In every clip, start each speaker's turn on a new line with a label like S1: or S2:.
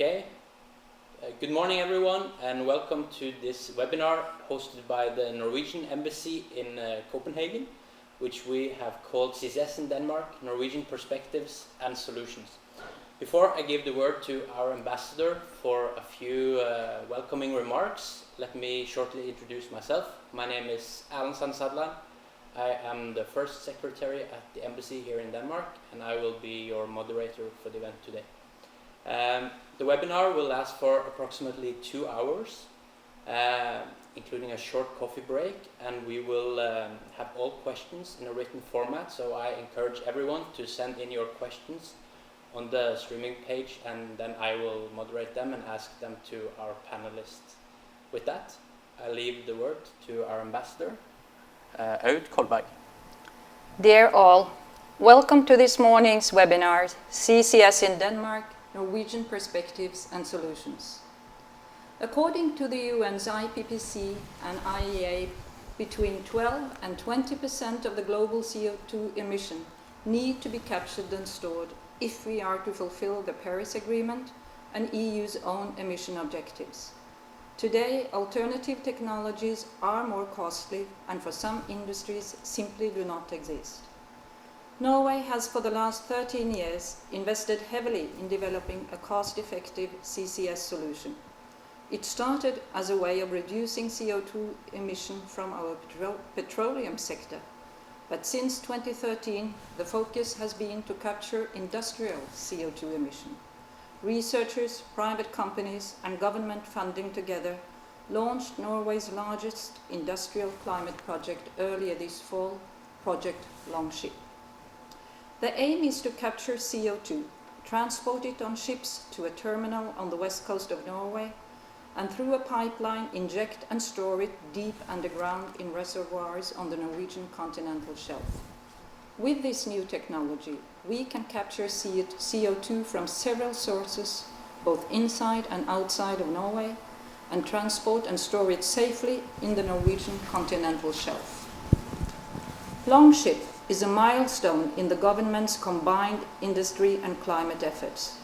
S1: Okay, good morning everyone and welcome to this webinar hosted by the Norwegian Embassy in Copenhagen, which we have called CCS in Denmark, Norwegian Perspectives and Solutions. Before I give the word to our ambassador for a few welcoming remarks, let me shortly introduce myself. My name is Erlend S. Hadland. I am the First Secretary at the Embassy here in Denmark, and I will be your moderator for the event today. The webinar will last for approximately 2 hours, including a short coffee break, and we will have all questions in a written format, so I encourage everyone to send in your questions on the streaming page, and then I will moderate them and ask them to our panelists. With that, I leave the word to our ambassador, Aud Kolberg.
S2: Dear all, welcome to this morning's webinar, CCS in Denmark, Norwegian Perspectives and Solutions. According to the UN's IPCC and IEA, between 12 and 20% of the global CO2 emission need to be captured and stored if we are to fulfill the Paris Agreement and EU's own emission objectives. Today, alternative technologies are more costly and for some industries simply do not exist. Norway has for the last 13 years invested heavily in developing a cost-effective CCS solution. It started as a way of reducing CO2 emission from our petroleum sector, but since 2013 the focus has been to capture industrial CO2 emission. Researchers, private companies and government funding together launched Norway's largest industrial climate project earlier this fall, Project Longship. The aim is to capture CO2, transport it on ships to a terminal on the west coast of Norway, and through a pipeline inject and store it deep underground in reservoirs on the Norwegian continental shelf. With this new technology, we can capture CO2 from several sources, both inside and outside of Norway, and transport and store it safely in the Norwegian continental shelf. Longship is a milestone in the government's combined industry and climate efforts.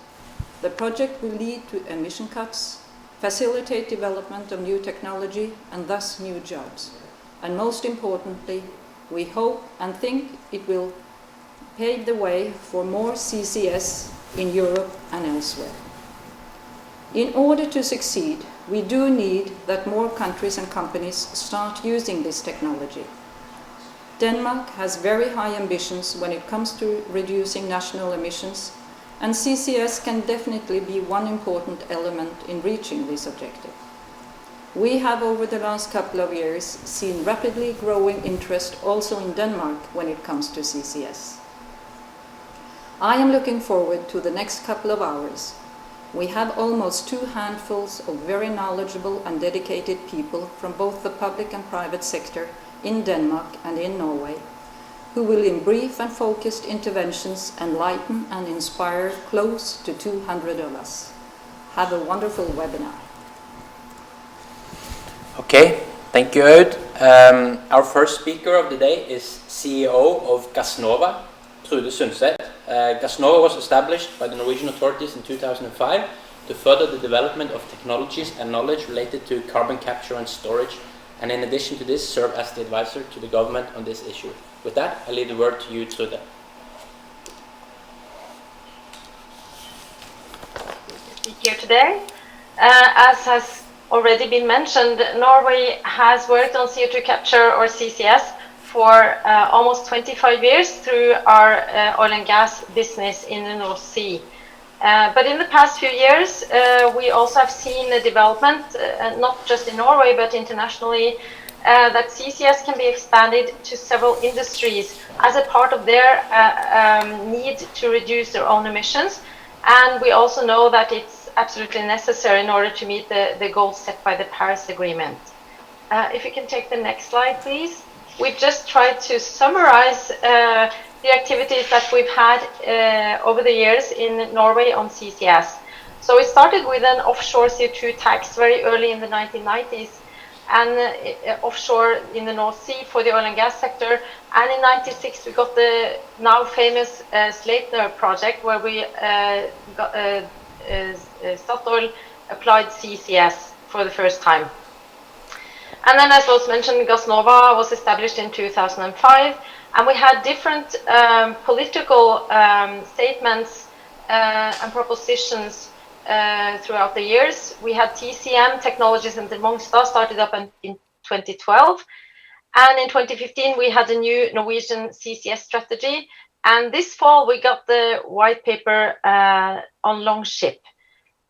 S2: The project will lead to emission cuts, facilitate development of new technology and thus new jobs. And most importantly, we hope and think it will pave the way for more CCS in Europe and elsewhere. In order to succeed, we do need that more countries and companies start using this technology. Denmark has very high ambitions when it comes to reducing national emissions, and CCS can definitely be one important element in reaching this objective. We have over the last couple of years seen rapidly growing interest also in Denmark when it comes to CCS. I am looking forward to the next couple of hours. We have almost 2 handfuls of very knowledgeable and dedicated people from both the public and private sector in Denmark and in Norway, who will in brief and focused interventions enlighten and inspire close to 200 of us. Have a wonderful webinar.
S1: Okay, thank you, Aud. Our first speaker of the day is CEO of Gassnova, Trude Sundset. Gassnova was established by the Norwegian authorities in 2005 to further the development of technologies and knowledge related to carbon capture and storage, and in addition to this serve as the advisor to the government on this issue. With that, I leave the word to you, Trude.
S3: Here today. As has already been mentioned, Norway has worked on CO2 capture or CCS for almost 25 years through our oil and gas business in the North Sea. But in the past few years, we also have seen a development, not just in Norway, but internationally, that CCS can be expanded to several industries as a part of their need to reduce their own emissions. And we also know that it's absolutely necessary in order to meet the goals set by the Paris Agreement. If you can take the next slide, please. We've just tried to summarize the activities that we've had over the years in Norway on CCS. So we started with an offshore CO2 tax very early in the 1990s, and offshore in the North Sea for the oil and gas sector. And in '96 we got the now famous Sleipner project, where we Statoil applied CCS for the first time. And then, as was mentioned, Gassnova was established in 2005, and we had different political statements and propositions throughout the years. We had TCM, Technologies in Mongstad, started up in 2012. And in 2015, we had a new Norwegian CCS strategy. And this fall, we got the white paper on Longship.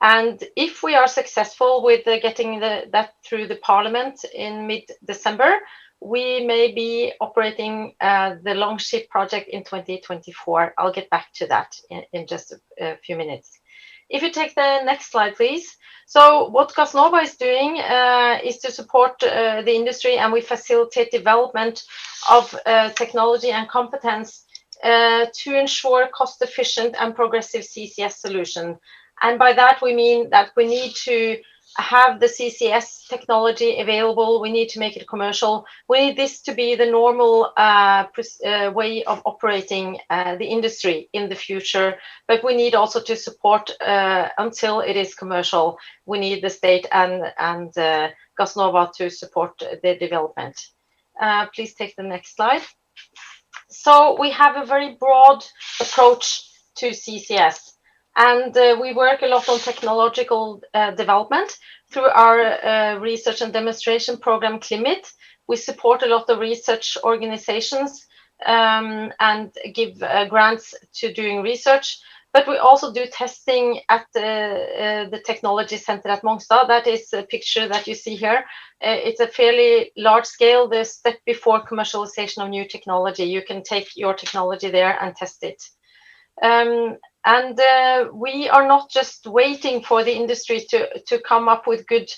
S3: And if we are successful with getting that through the parliament in mid-December, we may be operating the Longship project in 2024. I'll get back to that in just a few minutes. If you take the next slide, please. So what Gassnova is doing is to support the industry, and we facilitate development of technology and competence to ensure cost-efficient and progressive CCS solution. And by that, we mean that we need to have the CCS technology available. We need to make it commercial. We need this to be the normal way of operating the industry in the future. But we need also to support until it is commercial. We need the state and Gassnova to support the development. Please take the next slide. So we have a very broad approach to CCS. And we work a lot on technological development through our research and demonstration program, CLIMIT. We support a lot of research organizations and give grants to doing research. But we also do testing at the technology center at Mongstad. That is a picture that you see here. It's a fairly large scale, the step before commercialization of new technology. You can take your technology there and test it. And we are not just waiting for the industry to come up with good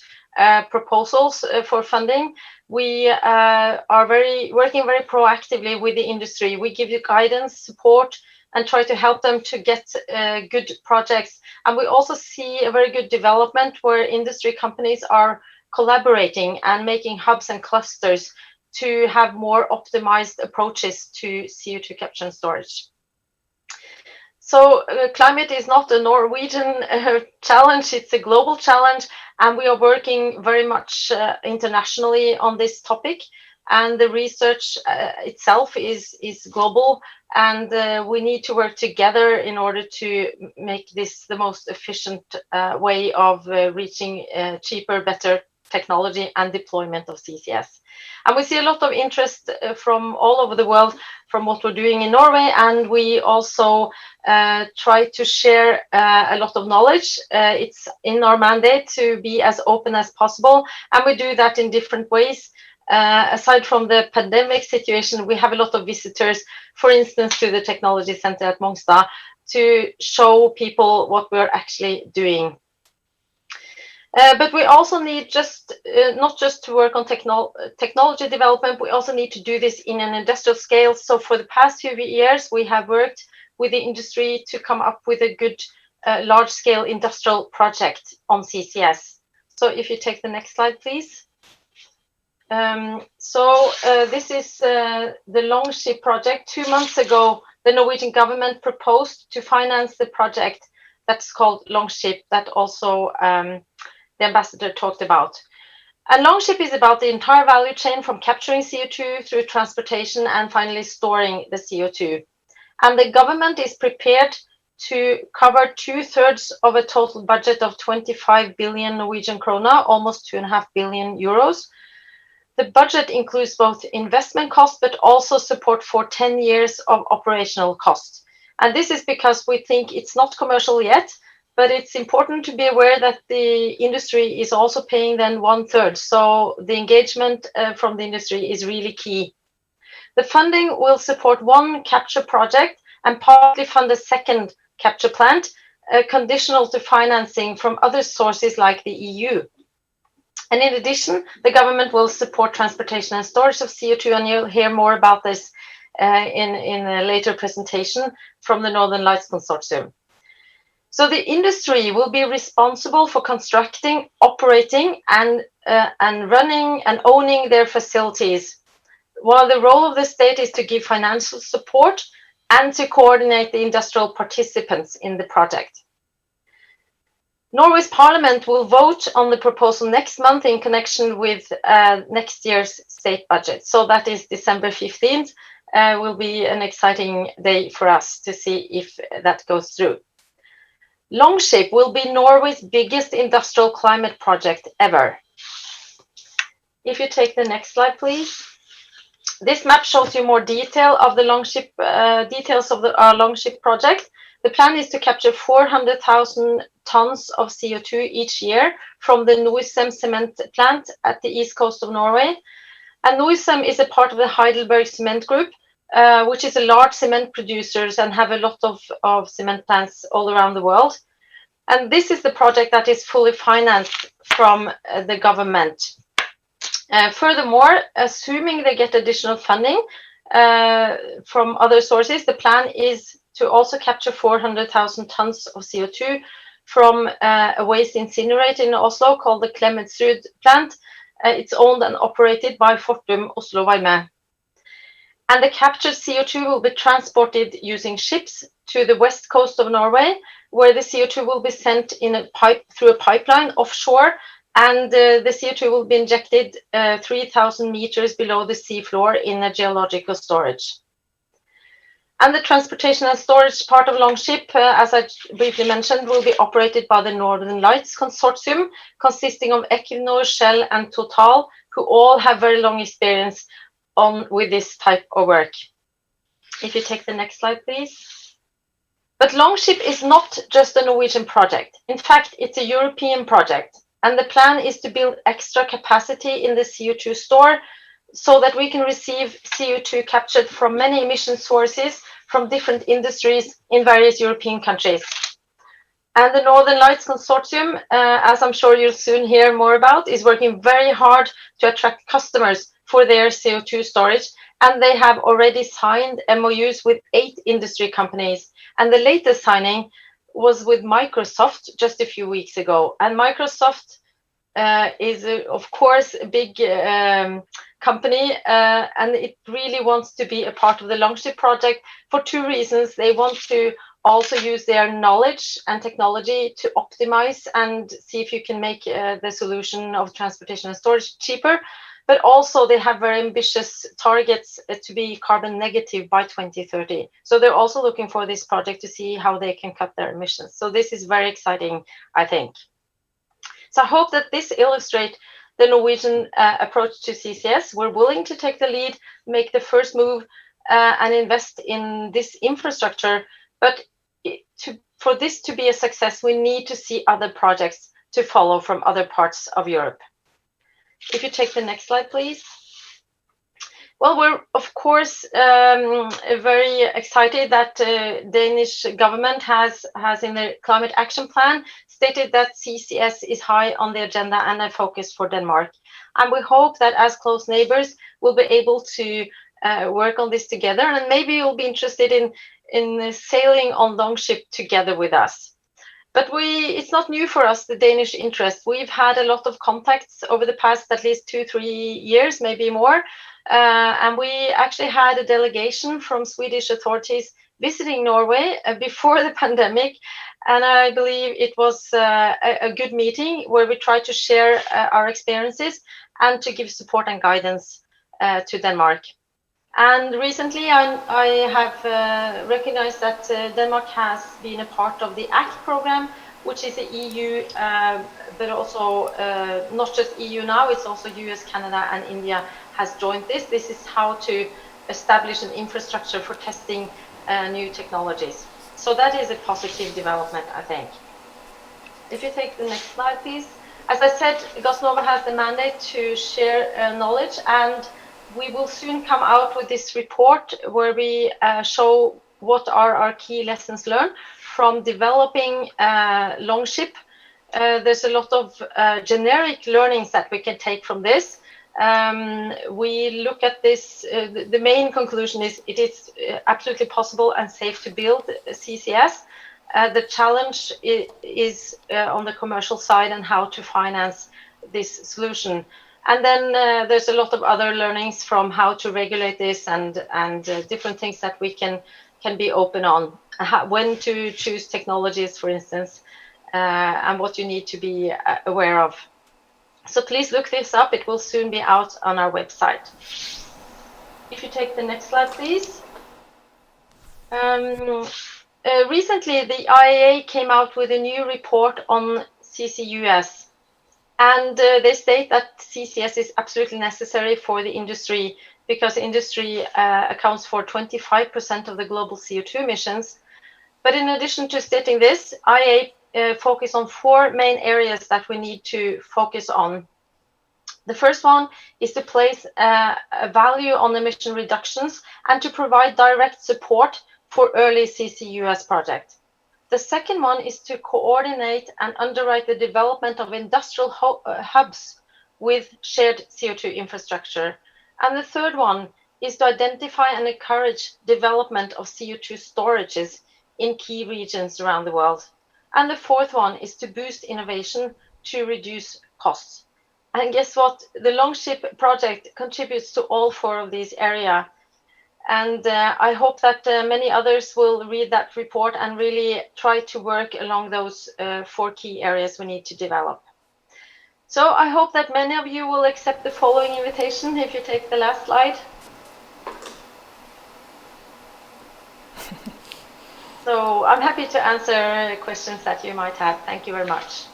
S3: proposals for funding. We are working very proactively with the industry. We give you guidance, support, and try to help them to get good projects. And we also see a very good development where industry companies are collaborating and making hubs and clusters to have more optimized approaches to CO2 capture and storage. So climate is not a Norwegian challenge, it's a global challenge, and we are working very much internationally on this topic. And the research itself is global, and we need to work together in order to make this the most efficient way of reaching cheaper, better technology and deployment of CCS. And we see a lot of interest from all over the world from what we're doing in Norway, and we also try to share a lot of knowledge. It's in our mandate to be as open as possible, and we do that in different ways. Aside from the pandemic situation, we have a lot of visitors, for instance, to the Technology Center at Mongstad to show people what we're actually doing. But we also need not just to work on technology development, we also need to do this in an industrial scale. So for the past few years, we have worked with the industry to come up with a good large-scale industrial project on CCS. So if you take the next slide, please. This is the Longship project. 2 months ago, the Norwegian government proposed to finance the project that's called Longship, that also the ambassador talked about. And Longship is about the entire value chain from capturing CO2 through transportation and finally storing the CO2. And the government is prepared to cover 2/3 of a total budget of 25 billion Norwegian krone, almost 2.5 billion euros. The budget includes both investment costs, but also support for 10 years of operational costs. And this is because we think it's not commercial yet, but it's important to be aware that the industry is also paying then 1/3. So the engagement from the industry is really key. The funding will support one capture project and partly fund a second capture plant, conditional to financing from other sources like the EU. And in addition, the government will support transportation and storage of CO2, and you'll hear more about this in a later presentation from the Northern Lights Consortium. So the industry will be responsible for constructing, operating, and running and owning their facilities, while the role of the state is to give financial support and to coordinate the industrial participants in the project. Norway's parliament will vote on the proposal next month in connection with next year's state budget. So that is December 15th. Will be an exciting day for us to see if that goes through. Longship will be Norway's biggest industrial climate project ever. If you take the next slide, please. This map shows you more detail of the Longship, details of our Longship project. The plan is to capture 400,000 tons of CO2 each year from the Norcem cement plant at the east coast of Norway. And Norcem is a part of the Heidelberg Cement Group, which is a large cement producer and have a lot of cement plants all around the world. And this is the project that is fully financed from the government. Furthermore, assuming they get additional funding from other sources, the plan is to also capture 400,000 tons of CO2 from a waste incinerator in Oslo called the Klemetsrud plant. It's owned and operated by Fortum Oslo Varme. And the captured CO2 will be transported using ships to the west coast of Norway, where the CO2 will be sent in a pipe through a pipeline offshore, and the CO2 will be injected 3,000 meters below the seafloor in a geological storage. And the transportation and storage part of Longship, as I briefly mentioned, will be operated by the Northern Lights Consortium, consisting of Equinor, Shell, and Total, who all have very long experience with this type of work. If you take the next slide, please. But Longship is not just a Norwegian project. In fact, it's a European project. And the plan is to build extra capacity in the CO2 store so that we can receive CO2 captured from many emission sources from different industries in various European countries. And the Northern Lights Consortium, as I'm sure you'll soon hear more about, is working very hard to attract customers for their CO2 storage. And they have already signed MOUs with 8 industry companies. And the latest signing was with Microsoft just a few weeks ago. And Microsoft is, of course, a big company, and it really wants to be a part of the Longship project for 2 reasons. They want to also use their knowledge and technology to optimize and see if you can make the solution of transportation and storage cheaper. But also they have very ambitious targets to be carbon negative by 2030. So they're also looking for this project to see how they can cut their emissions. So this is very exciting, I think. So I hope that this illustrates the Norwegian approach to CCS. We're willing to take the lead, make the first move, and invest in this infrastructure. But for this to be a success, we need to see other projects to follow from other parts of Europe. If you take the next slide, please. Well, we're of course very excited that Danish government has in their climate action plan stated that CCS is high on the agenda and a focus for Denmark. And we hope that as close neighbors, we'll be able to work on this together, and maybe you'll be interested in sailing on Longship together with us. But it's not new for us, the Danish interest. We've had a lot of contacts over the past at least 2-3 years, maybe more. And we actually had a delegation from Swedish authorities visiting Norway before the pandemic. And I believe it was a good meeting where we tried to share our experiences and to give support and guidance to Denmark. And recently I have recognized that Denmark has been a part of the AKER program, which is the EU, but also not just EU now, it's also US, Canada, and India has joined this. This is how to establish an infrastructure for testing new technologies. So that is a positive development, I think. If you take the next slide, please. As I said, Gassnova has the mandate to share knowledge, and we will soon come out with this report where we show what are our key lessons learned from developing Longship. There's a lot of generic learnings that we can take from this. We look at this, the main conclusion is it is absolutely possible and safe to build CCS. The challenge is on the commercial side and how to finance this solution. And then there's a lot of other learnings from how to regulate this and different things that we can be open on. When to choose technologies, for instance, and what you need to be aware of. So please look this up. It will soon be out on our website. If you take the next slide, please. Recently, the IEA came out with a new report on CCUS, and they state that CCS is absolutely necessary for the industry because industry accounts for 25% of the global CO2 emissions. But in addition to stating this, IEA focus on 4 main areas that we need to focus on. The first one is to place a value on emission reductions and to provide direct support for early CCUS projects. The second one is to coordinate and underwrite the development of industrial hubs with shared CO2 infrastructure. And the third one is to identify and encourage development of CO2 storages in key regions around the world. And the fourth one is to boost innovation to reduce costs. And guess what? The Longship project contributes to all 4 of these areas. And I hope that many others will read that report and really try to work along those 4 key areas we need to develop. So I hope that many of you will accept the following invitation if you take the last slide. So I'm happy to answer questions that you might have. Thank you very much.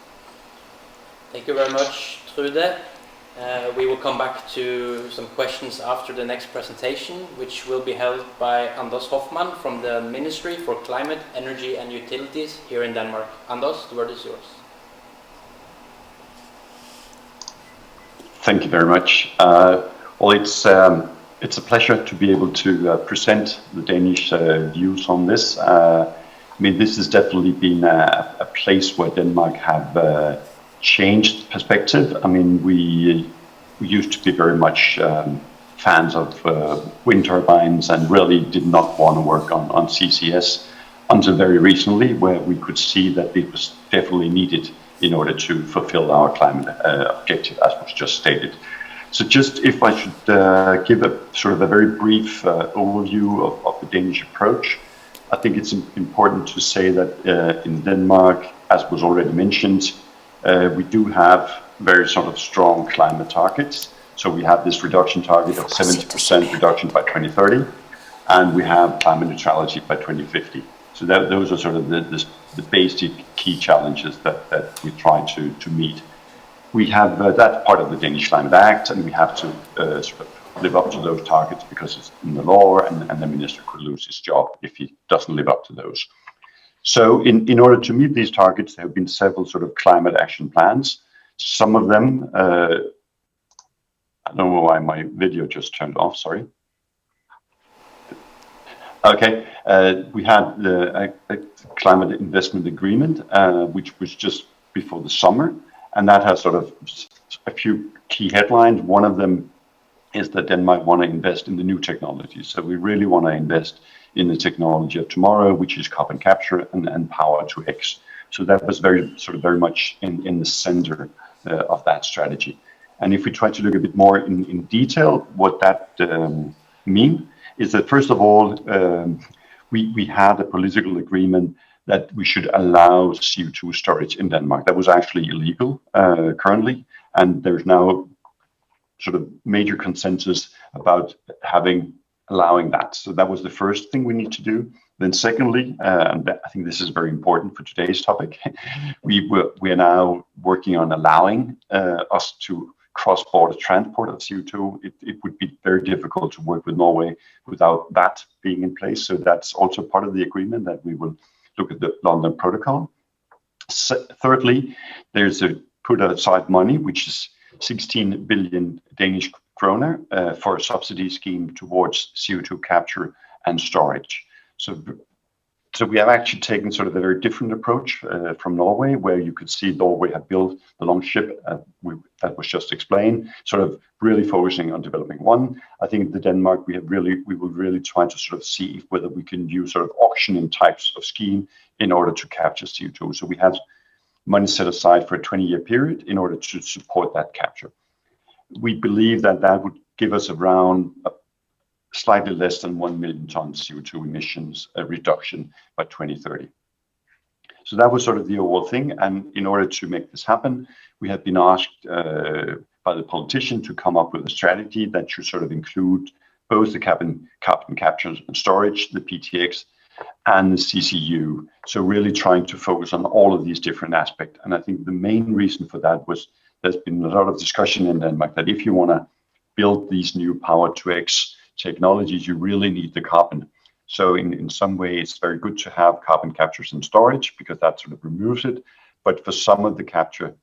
S1: Thank you very much, Trude. We will come back to some questions after the next presentation, which will be held by Anders Hoffmann from the Ministry for Climate, Energy and Utilities here in Denmark. Anders, the word is yours.
S4: Thank you very much. Well, it's a pleasure to be able to present the Danish views on this. I mean, this has definitely been a place where Denmark have changed perspective. I mean, we used to be very much fans of wind turbines and really did not want to work on CCS until very recently, where we could see that it was definitely needed in order to fulfill our climate objective, as was just stated. So just if I should give a sort of a very brief overview of the Danish approach, I think it's important to say that in Denmark, as was already mentioned, we do have very sort of strong climate targets. So we have this reduction target of 70% reduction by 2030, and we have climate neutrality by 2050. So those are sort of the basic key challenges that we try to meet. We have that part of the Danish Climate Act, and we have to sort of live up to those targets because it's in the law, and the minister could lose his job if he doesn't live up to those. So in order to meet these targets, there have been several sort of climate action plans. Some of them, I don't know why my video just turned off, sorry. Okay, we had a climate investment agreement, which was just before the summer, and that has sort of a few key headlines. One of them is that Denmark want to invest in the new technologies. So we really want to invest in the technology of tomorrow, which is carbon capture and power to X. So that was very much in the center of that strategy. And if we try to look a bit more in detail, what that mean is that first of all, we had a political agreement that we should allow CO2 storage in Denmark. That was actually illegal currently, and there's now sort of major consensus about allowing that. So that was the first thing we need to do. Then secondly, and I think this is very important for today's topic, we are now working on allowing us to cross-border transport of CO2. It would be very difficult to work with Norway without that being in place. So that's also part of the agreement that we will look at the London Protocol. Thirdly, there's a put aside money, which is 16 billion Danish kroner for a subsidy scheme towards CO2 capture and storage. So we have actually taken sort of a very different approach from Norway, where you could see Norway have built the Longship that was just explained, sort of really focusing on developing one. I think the Denmark we will really try to sort of see whether we can use sort of auctioning types of scheme in order to capture CO2. So we have money set aside for a 20-year period in order to support that capture. We believe that would give us around slightly less than 1 million tons CO2 emissions reduction by 2030. So that was sort of the overall thing. And in order to make this happen, we have been asked by the politician to come up with a strategy that should sort of include both the carbon capture and storage, the PTX, and the CCU. So really trying to focus on all of these different aspects. And I think the main reason for that was there's been a lot of discussion in Denmark that if you want to build these new Power-to-X technologies, you really need the carbon. So in some way, it's very good to have carbon captures and storage because that sort of removes it. But for some of the captured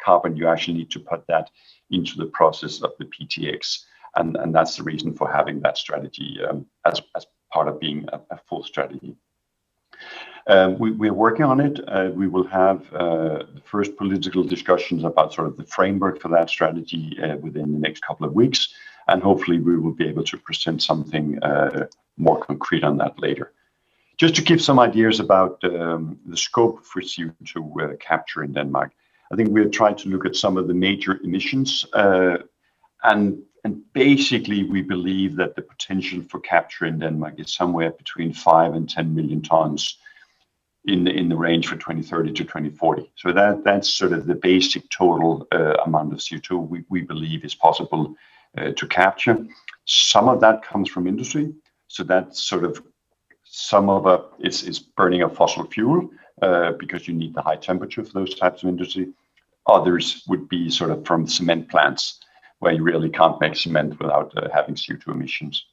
S4: carbon, you actually need to put that into the process of the PTX. And that's the reason for having that strategy as part of being a full strategy. We're working on it. We will have the first political discussions about sort of the framework for that strategy within the next couple of weeks. And hopefully we will be able to present something more concrete on that later. Just to give some ideas about the scope for CO2 capture in Denmark, I think we're trying to look at some of the major emissions. And basically, we believe that the potential for capture in Denmark is somewhere between 5 and 10 million tons in the range for 2030 to 2040. So that's sort of the basic total amount of CO2 we believe is possible to capture. Some of that comes from industry. So that's sort of some of it is burning of fossil fuel because you need the high temperature for those types of industry. Others would be sort of from cement plants where you really can't make cement without having CO2 emissions.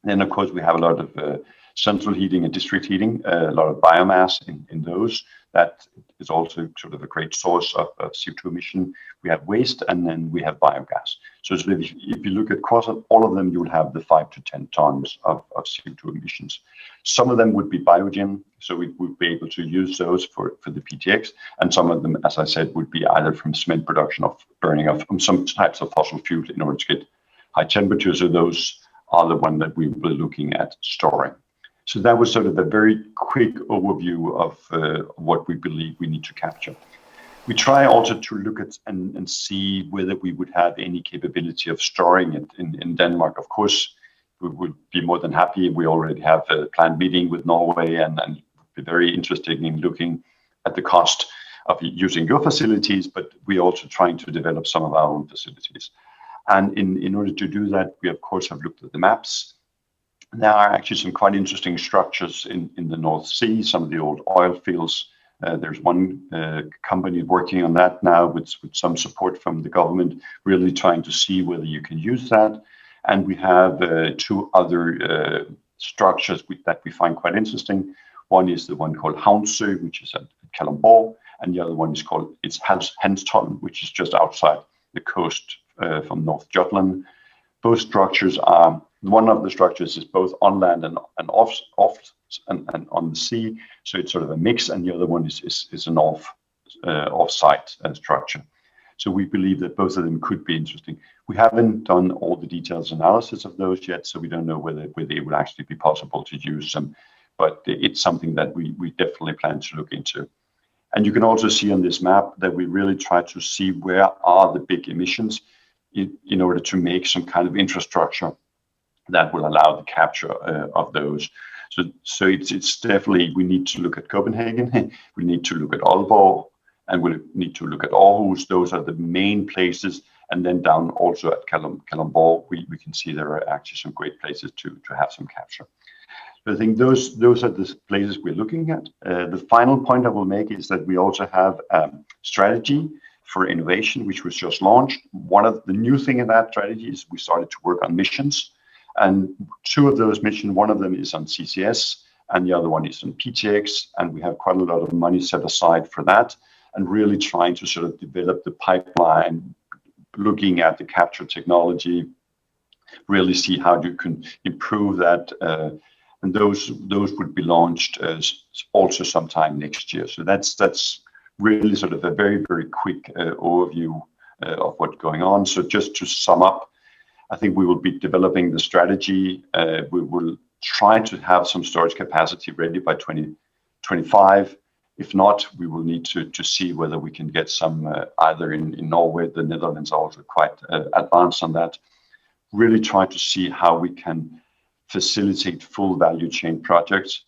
S4: Then, of course, we have a lot of central heating and district heating, a lot of biomass in those. That is also sort of a great source of CO2 emission. We have waste, and then we have biogas. So if you look at across all of them, you will have the 5 to 10 tons of CO2 emissions. Some of them would be biogen, so we would be able to use those for the PTX, and some of them, as I said, would be either from cement production or burning of some types of fossil fuel in order to get high temperatures. So those are the ones that we will be looking at storing. So that was sort of a very quick overview of what we believe we need to capture. We try also to look at and see whether we would have any capability of storing it in Denmark. Of course, we would be more than happy. We already have a planned meeting with Norway and be very interested in looking at the cost of using your facilities, but we're also trying to develop some of our own facilities. And in order to do that, we of course have looked at the maps. There are actually some quite interesting structures in the North Sea, some of the old oil fields. There's one company working on that now with some support from the government, really trying to see whether you can use that. And we have two other structures that we find quite interesting. One is the one called Havnsø, which is at Kalundborg, and the other one is called Hanstholm, which is just outside the coast from North Jutland. Both structures are, one of the structures is both on land and off and on the sea, so it's sort of a mix, and the other one is an off-site structure. So we believe that both of them could be interesting. We haven't done all the details analysis of those yet, so we don't know whether it would actually be possible to use them, but it's something that we definitely plan to look into. And you can also see on this map that we really try to see where are the big emissions in order to make some kind of infrastructure that will allow the capture of those. So it's definitely, we need to look at Copenhagen, we need to look at Aalborg, and we need to look at Aarhus. Those are the main places. And then down also at Kalundborg, we can see there are actually some great places to have some capture. So I think those are the places we're looking at. The final point I will make is that we also have strategy for innovation, which was just launched. One of the new thing in that strategy is we started to work on missions. And two of those missions, one of them is on CCS and the other one is on PTX. And we have quite a lot of money set aside for that and really trying to sort of develop the pipeline, looking at the capture technology, really see how you can improve that. And those would be launched also sometime next year. So that's really sort of a very, very quick overview of what's going on. So just to sum up, I think we will be developing the strategy. We will try to have some storage capacity ready by 2025. If not, we will need to see whether we can get some either in Norway. The Netherlands are also quite advanced on that. Really try to see how we can facilitate full value chain projects.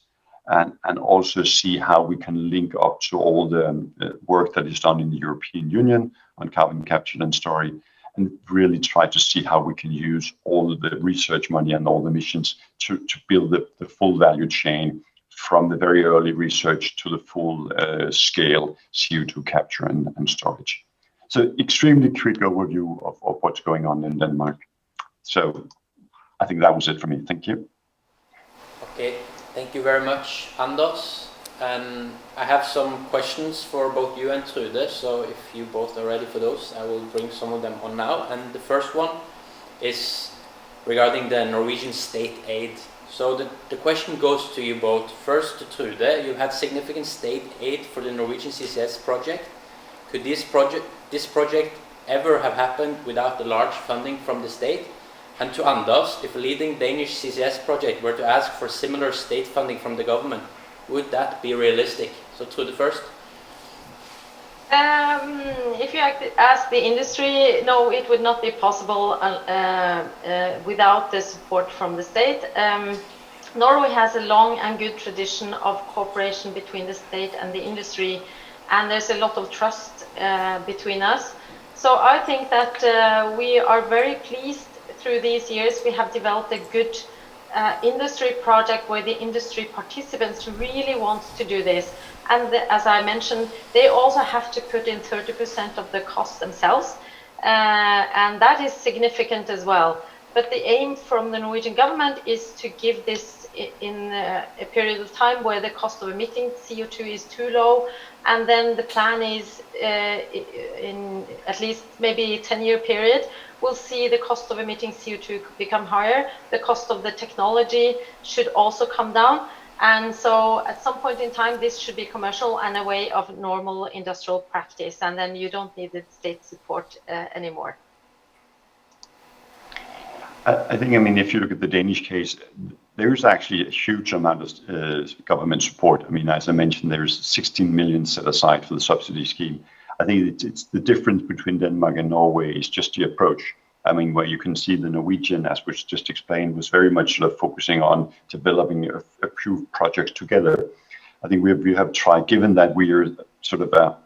S4: and also see how we can link up to all the work that is done in the European Union on carbon capture and storage, and really try to see how we can use all of the research money and all the missions to build the full value chain from the very early research to the full scale CO2 capture and storage. So extremely quick overview of what's going on in Denmark. So I think that was it for me. Thank you.
S1: Okay, thank you very much, Anders. And I have some questions for both you and Trude, so if you both are ready for those, I will bring some of them on now. And the first one is regarding the Norwegian state aid. So the question goes to you both. First to Trude, you had significant state aid for the Norwegian CCS project. Could this project ever have happened without the large funding from the state? And to Anders, if a leading Danish CCS project were to ask for similar state funding from the government, would that be realistic? So Trude first.
S3: If you ask the industry, no, it would not be possible without the support from the state. Norway has a long and good tradition of cooperation between the state and the industry, and there's a lot of trust between us. So I think that we are very pleased through these years. We have developed a good industry project where the industry participants really want to do this. And as I mentioned, they also have to put in 30% of the cost themselves. And that is significant as well. But the aim from the Norwegian government is to give this in a period of time where the cost of emitting CO2 is too low. And then the plan is in at least maybe a 10-year period, we'll see the cost of emitting CO2 become higher. The cost of the technology should also come down. And so at some point in time, this should be commercial and a way of normal industrial practice. And then you don't need the state support anymore.
S4: I think, I mean, if you look at the Danish case, there is actually a huge amount of government support. I mean, as I mentioned, there's 16 million set aside for the subsidy scheme. I think it's the difference between Denmark and Norway is just the approach. I mean, where you can see the Norwegian, as was just explained, was very much sort of focusing on developing a few projects together. I think we have tried, given that we are sort of a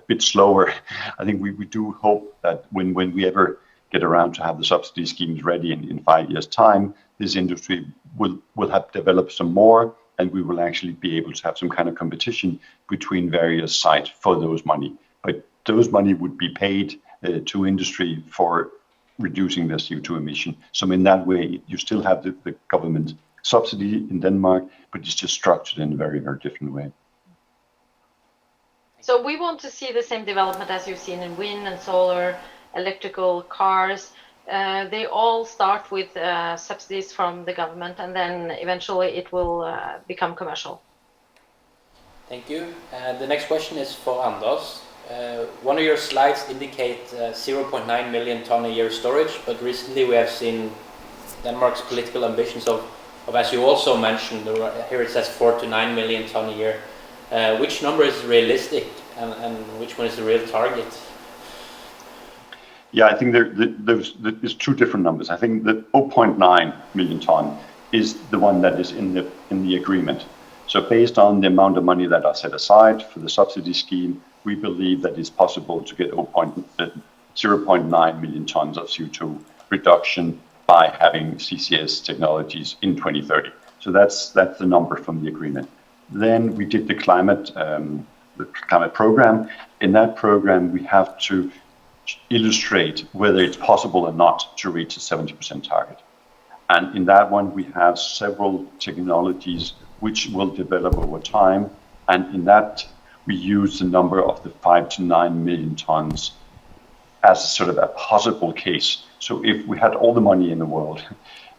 S4: bit slower, I think we do hope that when we ever get around to have the subsidy schemes ready in 5 years' time, this industry will have developed some more, and we will actually be able to have some kind of competition between various sites for those money. But those money would be paid to industry for reducing their CO2 emission. So in that way, you still have the government subsidy in Denmark, but it's just structured in a very, very different way.
S3: So we want to see the same development as you've seen in wind and solar, electrical cars. They all start with subsidies from the government, and then eventually it will become commercial.
S1: Thank you. The next question is for Anders. One of your slides indicate 0.9 million ton a year storage, but recently we have seen Denmark's political ambitions of as you also mentioned, here it says 4 to 9 million ton a year. Which number is realistic and which one is the real target?
S4: Yeah, I think there's two different numbers. I think that 0.9 million ton is the one that is in the agreement. So based on the amount of money that are set aside for the subsidy scheme, we believe that it's possible to get 0.9 million tons of CO2 reduction by having CCS technologies in 2030. So that's the number from the agreement. Then we did the climate program. In that program, we have to illustrate whether it's possible or not to reach a 70% target. And in that one, we have several technologies which will develop over time. And in that, we use the number of the 5 to 9 million tons as sort of a possible case. So if we had all the money in the world,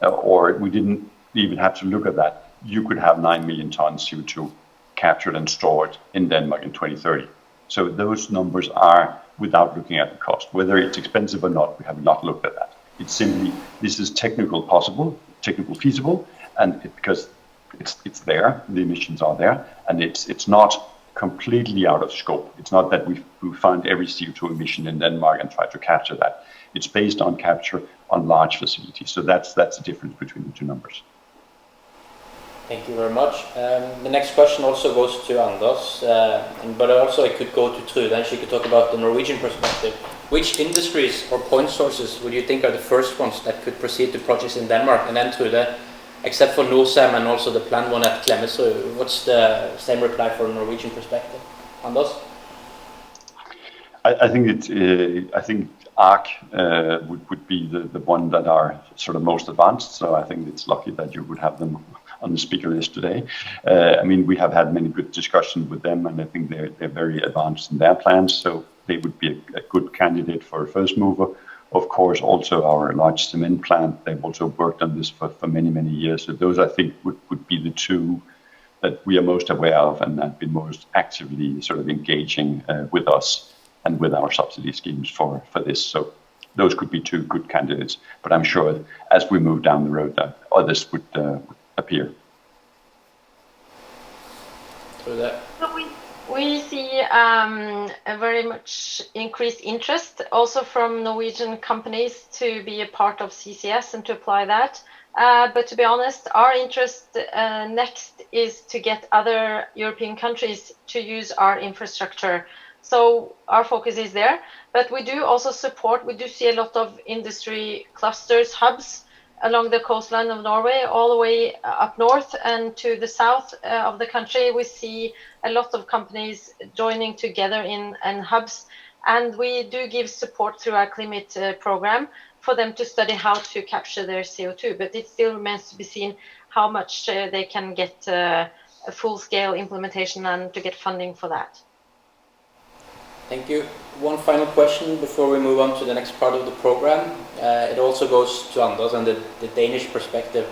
S4: or we didn't even have to look at that, you could have 9 million tons CO2 captured and stored in Denmark in 2030. So those numbers are without looking at the cost. Whether it's expensive or not, we have not looked at that. It's simply, this is technical feasible, and because it's there, the emissions are there, and it's not completely out of scope. It's not that we find every CO2 emission in Denmark and try to capture that. It's based on capture on large facilities. So that's the difference between the two numbers.
S1: Thank you very much. The next question also goes to Anders, but also it could go to Trude, and she could talk about the Norwegian perspective. Which industries or point sources would you think are the first ones that could proceed to projects in Denmark? And then Trude, except for Norcem and also the planned one at Klemetsrud, what's the same reply for a Norwegian perspective? Anders?
S4: I think AKER would be the one that are sort of most advanced. So I think it's lucky that you would have them on the speaker list today. I mean, we have had many good discussions with them, and I think they're very advanced in their plans. So they would be a good candidate for a first mover. Of course, also our large cement plant, they've also worked on this for many, many years. So those, I think, would be the two that we are most aware of and have been most actively sort of engaging with us and with our subsidy schemes for this. So those could be two good candidates. But I'm sure as we move down the road, that others would appear.
S3: We see a very much increased interest also from Norwegian companies to be a part of CCS and to apply that. But to be honest, our interest next is to get other European countries to use our infrastructure. So our focus is there, but we do also support, we do see a lot of industry clusters, hubs along the coastline of Norway, all the way up north and to the south of the country. We see a lot of companies joining together in hubs, and we do give support through our climate program for them to study how to capture their CO2, but it still remains to be seen how much they can get a full-scale implementation and to get funding for that.
S1: Thank you. One final question before we move on to the next part of the program. It also goes to Anders and the Danish perspective.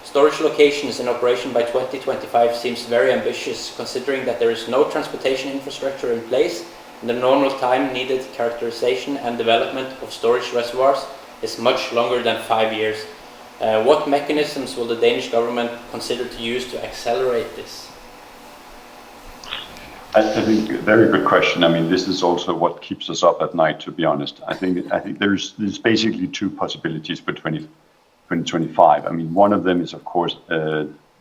S1: Storage locations in operation by 2025 seems very ambitious, considering that there is no transportation infrastructure in place and the normal time needed characterization and development of storage reservoirs is much longer than 5 years. What mechanisms will the Danish government consider to use to accelerate this?
S4: I think a very good question. I mean, this is also what keeps us up at night, to be honest. I think there's basically two possibilities for 2025. I mean, one of them is, of course,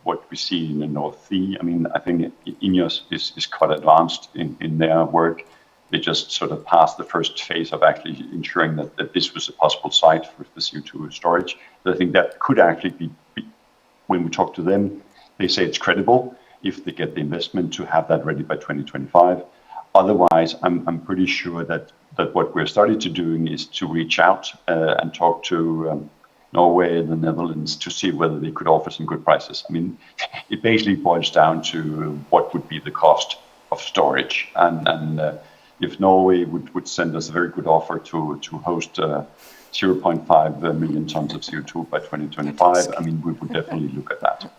S4: what we see in the North Sea. I mean, I think INEOS is quite advanced in their work. They just sort of passed the first phase of actually ensuring that this was a possible site for the CO2 storage. So I think that could actually be, when we talk to them, they say it's credible if they get the investment to have that ready by 2025. Otherwise, I'm pretty sure that what we're starting to do is to reach out and talk to Norway and the Netherlands to see whether they could offer some good prices. I mean, it basically boils down to what would be the cost of storage. And if Norway would send us a very good offer to host 0.5 million tons of CO2 by 2025, I mean, we would definitely look at that.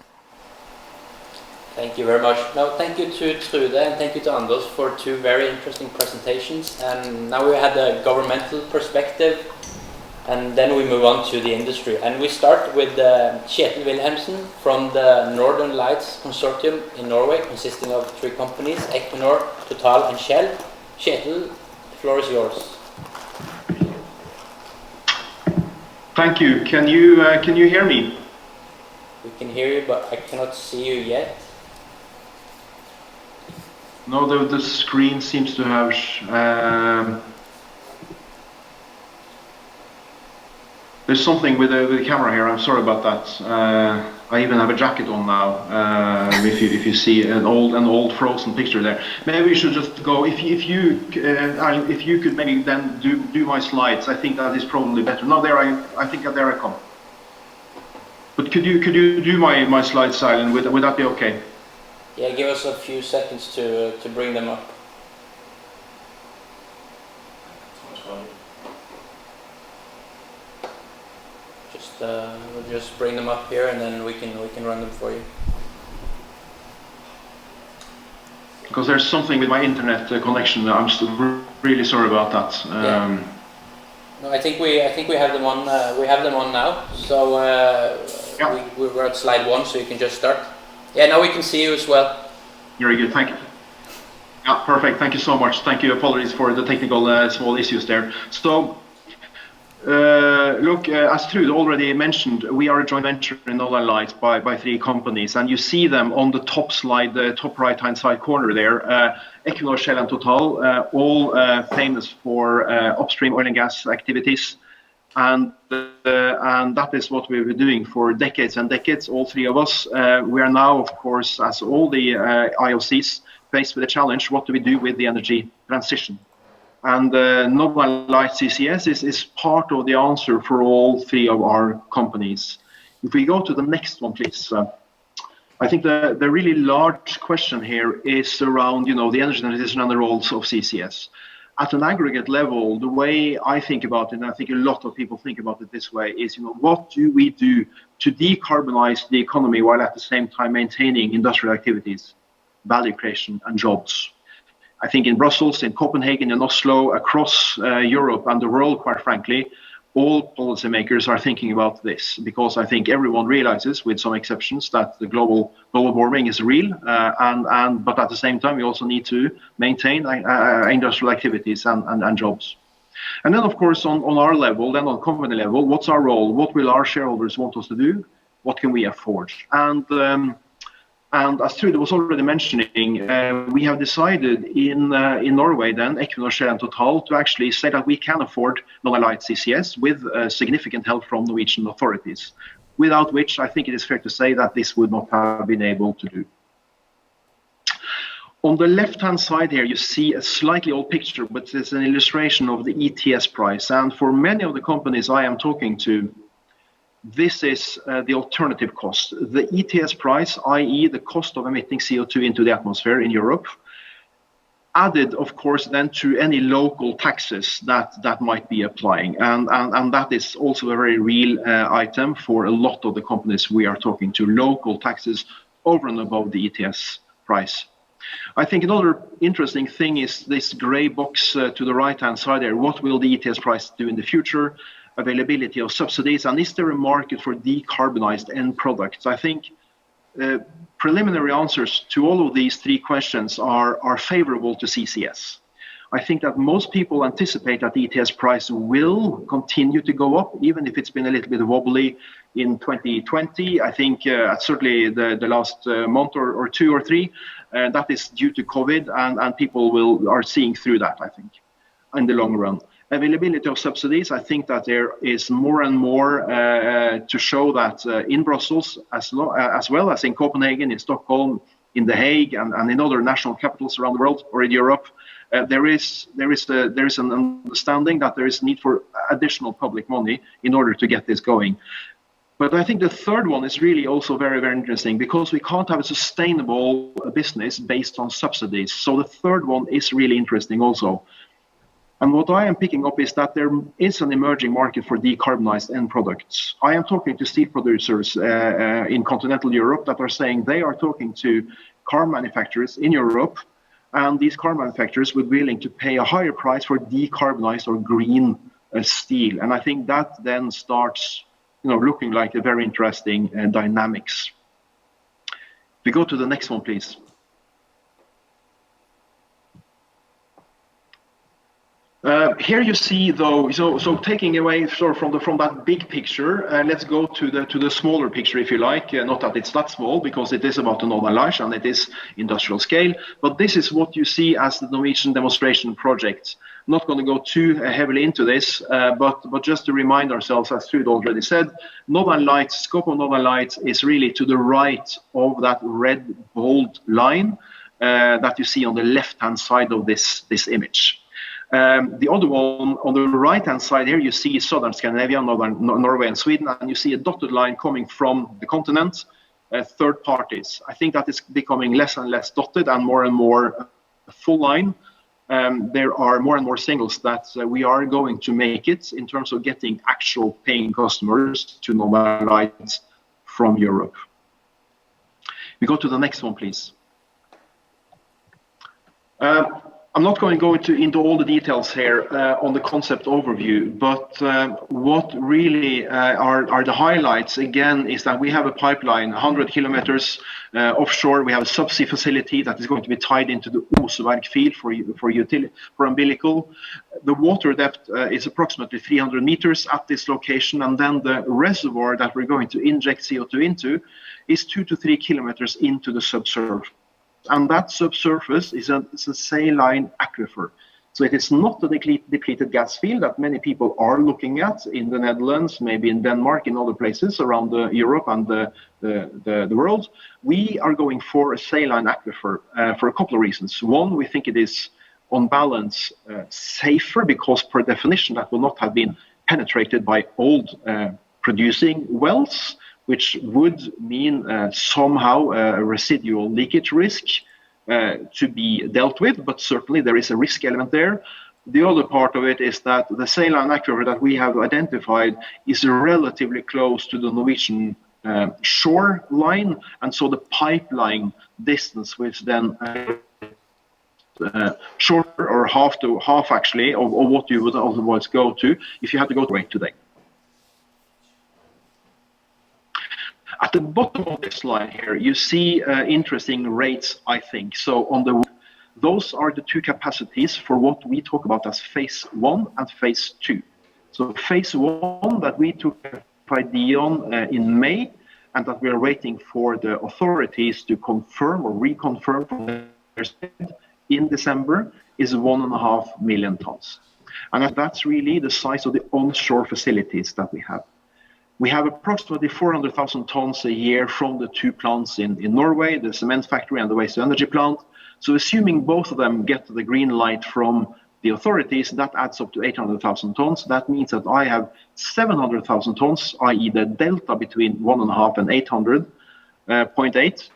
S1: Thank you very much. Now, thank you to Trude and thank you to Anders for two very interesting presentations. And now we had a governmental perspective, and then we move on to the industry. And we start with Kjetil Wilhelmsen from the Northern Lights Consortium in Norway, consisting of 3 companies, AKER, Total and Shell. Kjetil, the floor is yours.
S5: Thank you. Can you hear me?
S1: We can hear you, but I cannot see you yet.
S5: No, the screen seems to have there's something with the camera here. I'm sorry about that. I even have a jacket on now. If you see an old frozen picture there, maybe we should just go. If you could maybe then do my slides. I think that is probably better. No, I think there I come. But could you do my slides, Silent? Would that be okay?
S1: Yeah, give us a few seconds to bring them up. We'll just bring them up here, and then we can run them for you.
S5: Because there's something with my internet connection. I'm really sorry about that.
S1: Yeah. No, I think we have them on. We have them on now. So
S5: yeah.
S1: we're at slide 1, so you can just start. Yeah, now we can see you as well.
S5: Very good, thank you. Yeah, perfect. Thank you so much. Thank you. Apologies for the technical small issues there. So Look, as Trude already mentioned, we are a joint venture in Northern Lights by 3 companies, and you see them on the top slide, the top right-hand side corner there. Equinor, Shell, and Total, all famous for upstream oil and gas activities, and that is what we've been doing for decades and decades, all 3 of us. We are now, of course, as all the IOCs, faced with a challenge: what do we do with the energy transition? And Northern Lights CCS is part of the answer for all 3 of our companies. If we go to the next one, please. I think the really large question here is around, the energy transition and the roles of CCS. At an aggregate level, the way I think about it, and I think a lot of people think about it this way, is, what do we do to decarbonize the economy while at the same time maintaining industrial activities, value creation, and jobs? I think in Brussels, in Copenhagen, in Oslo, across Europe and the world, quite frankly, all policymakers are thinking about this, because I think everyone realizes, with some exceptions, that the global warming is real, but at the same time we also need to maintain industrial activities and jobs. And then, of course, on our level, then on company level, what's our role? What will our shareholders want us to do? What can we afford? And as Trude was already mentioning, we have decided in Norway, then, Equinor, Shell, and Total, to actually say that we can afford Northern Lights CCS with significant help from Norwegian authorities, without which I think it is fair to say that this would not have been able to do. On the left-hand side here, you see a slightly old picture, but it's an illustration of the ETS price. And for many of the companies I am talking to, this is the alternative cost. The ETS price, i.e. the cost of emitting CO2 into the atmosphere in Europe, added, of course, then to any local taxes that might be applying. And that is also a very real item for a lot of the companies we are talking to, local taxes over and above the ETS price. I think another interesting thing is this gray box to the right-hand side there. What will the ETS price do in the future? Availability of subsidies, and is there a market for decarbonized end products? I think preliminary answers to all of these 3 questions are favorable to CCS. I think that most people anticipate that the ETS price will continue to go up, even if it's been a little bit wobbly in 2020. I think certainly the last month or 2 or 3, that is due to COVID, and people are seeing through that, I think, in the long run. Availability of subsidies, I think that there is more and more to show that in Brussels, as well as in Copenhagen, in Stockholm, in The Hague, and in other national capitals around the world or in Europe, there is an understanding that there is need for additional public money in order to get this going. But I think the third one is really also very, very interesting, because we can't have a sustainable business based on subsidies. So the third one is really interesting also. And what I am picking up is that there is an emerging market for decarbonized end products. I am talking to steel producers in continental Europe that are saying they are talking to car manufacturers in Europe, and these car manufacturers would be willing to pay a higher price for decarbonized or green steel. And I think that then starts looking like a very interesting dynamics. If we go to the next one, please. Here you see, though, so taking away sort of from that big picture, let's go to the smaller picture, if you like. Not that it's that small, because it is about the Northern Lights and it is industrial scale. But this is what you see as the Norwegian demonstration project. Not going to go too heavily into this, but just to remind ourselves, as Trude already said, Northern Lights, scope of Northern Lights is really to the right of that red bold line that you see on the left-hand side of this image. The other one on the right-hand side here, you see southern Scandinavia, Norway and Sweden, and you see a dotted line coming from the continent, third parties. I think that is becoming less and less dotted and more a full line. There are more and more signals that we are going to make it in terms of getting actual paying customers to Northern Lights from Europe. We go to the next one, please. I'm not going to go into all the details here on the concept overview, but what really are the highlights again is that we have a pipeline 100 kilometers offshore. We have a subsea facility that is going to be tied into the Oseberg field for umbilical. The water depth is approximately 300 meters at this location, and then the reservoir that we're going to inject CO2 into is 2 to 3 kilometers into the subsurface. And that subsurface is a saline aquifer. So it is not a depleted gas field that many people are looking at in the Netherlands, maybe in Denmark, in other places around Europe and the world. We are going for a saline aquifer for a couple of reasons. One, we think it is on balance safer because per definition that will not have been penetrated by old producing wells, which would mean somehow a residual leakage risk to be dealt with, but certainly there is a risk element there. The other part of it is that the saline aquifer that we have identified is relatively close to the Norwegian shoreline, and so the pipeline distance, which then shorter or half actually of what you would otherwise go to if you had to go to Norway today. At the bottom of this slide here, you see interesting rates, I think. So those are the two capacities for what we talk about as phase 1 and phase 2. So phase 1 that we took FID on in May, and that we are waiting for the authorities to confirm or reconfirm from their side in December, is 1.5 million tons. And that's really the size of the onshore facilities that we have. We have approximately 400,000 tons a year from the two plants in Norway, the cement factory and the waste to energy plant. So assuming both of them get the green light from the authorities, that adds up to 800,000 tons. That means that I have 700,000 tons, i.e. the delta between 1.5 and 800.8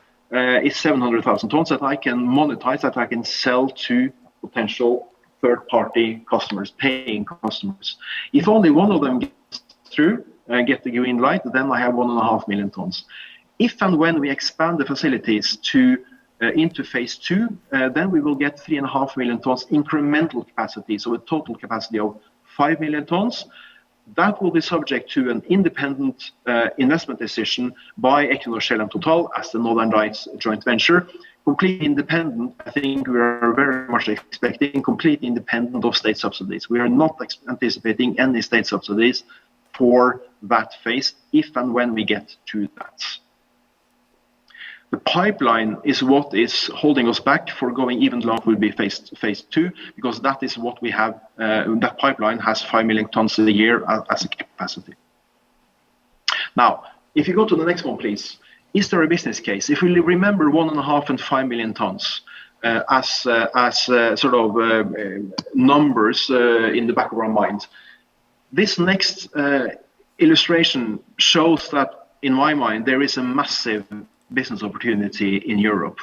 S5: is 700,000 tons that I can monetize, that I can sell to potential third-party customers, paying customers. If only one of them gets through, get the green light, then I have 1.5 million tons. If and when we expand the facilities to into phase 2, then we will get 3.5 million tons incremental capacity, so a total capacity of 5 million tons. That will be subject to an independent investment decision by AKER, Shell and Total as the Northern Lights joint venture. Completely independent, I think we are very much expecting completely independent of state subsidies. We are not anticipating any state subsidies for that phase if and when we get to that. The pipeline is what is holding us back for going even longer will be phase 2, because that is what we have, that pipeline has 5 million tons a year as a capacity. Now, if you go to the next one, please. Is there a business case? If we remember 1.5 and 5 million tons as numbers in the back of our mind, this next illustration shows that, in my mind, there is a massive business opportunity in Europe.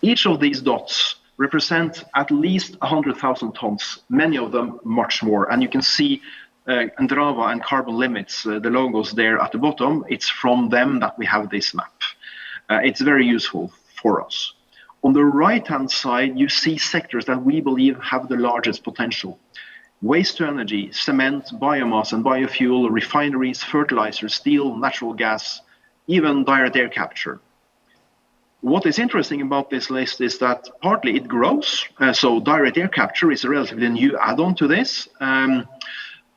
S5: Each of these dots represent at least 100,000 tons, many of them much more. And you can see Andrava and Carbon Limits, the logos there at the bottom. It's from them that we have this map. It's very useful for us. On the right-hand side, you see sectors that we believe have the largest potential. Waste to energy, cement, biomass and biofuel, refineries, fertilizers, steel, natural gas, even direct air capture. What is interesting about this list is that partly it grows. So direct air capture is a relatively new add-on to this.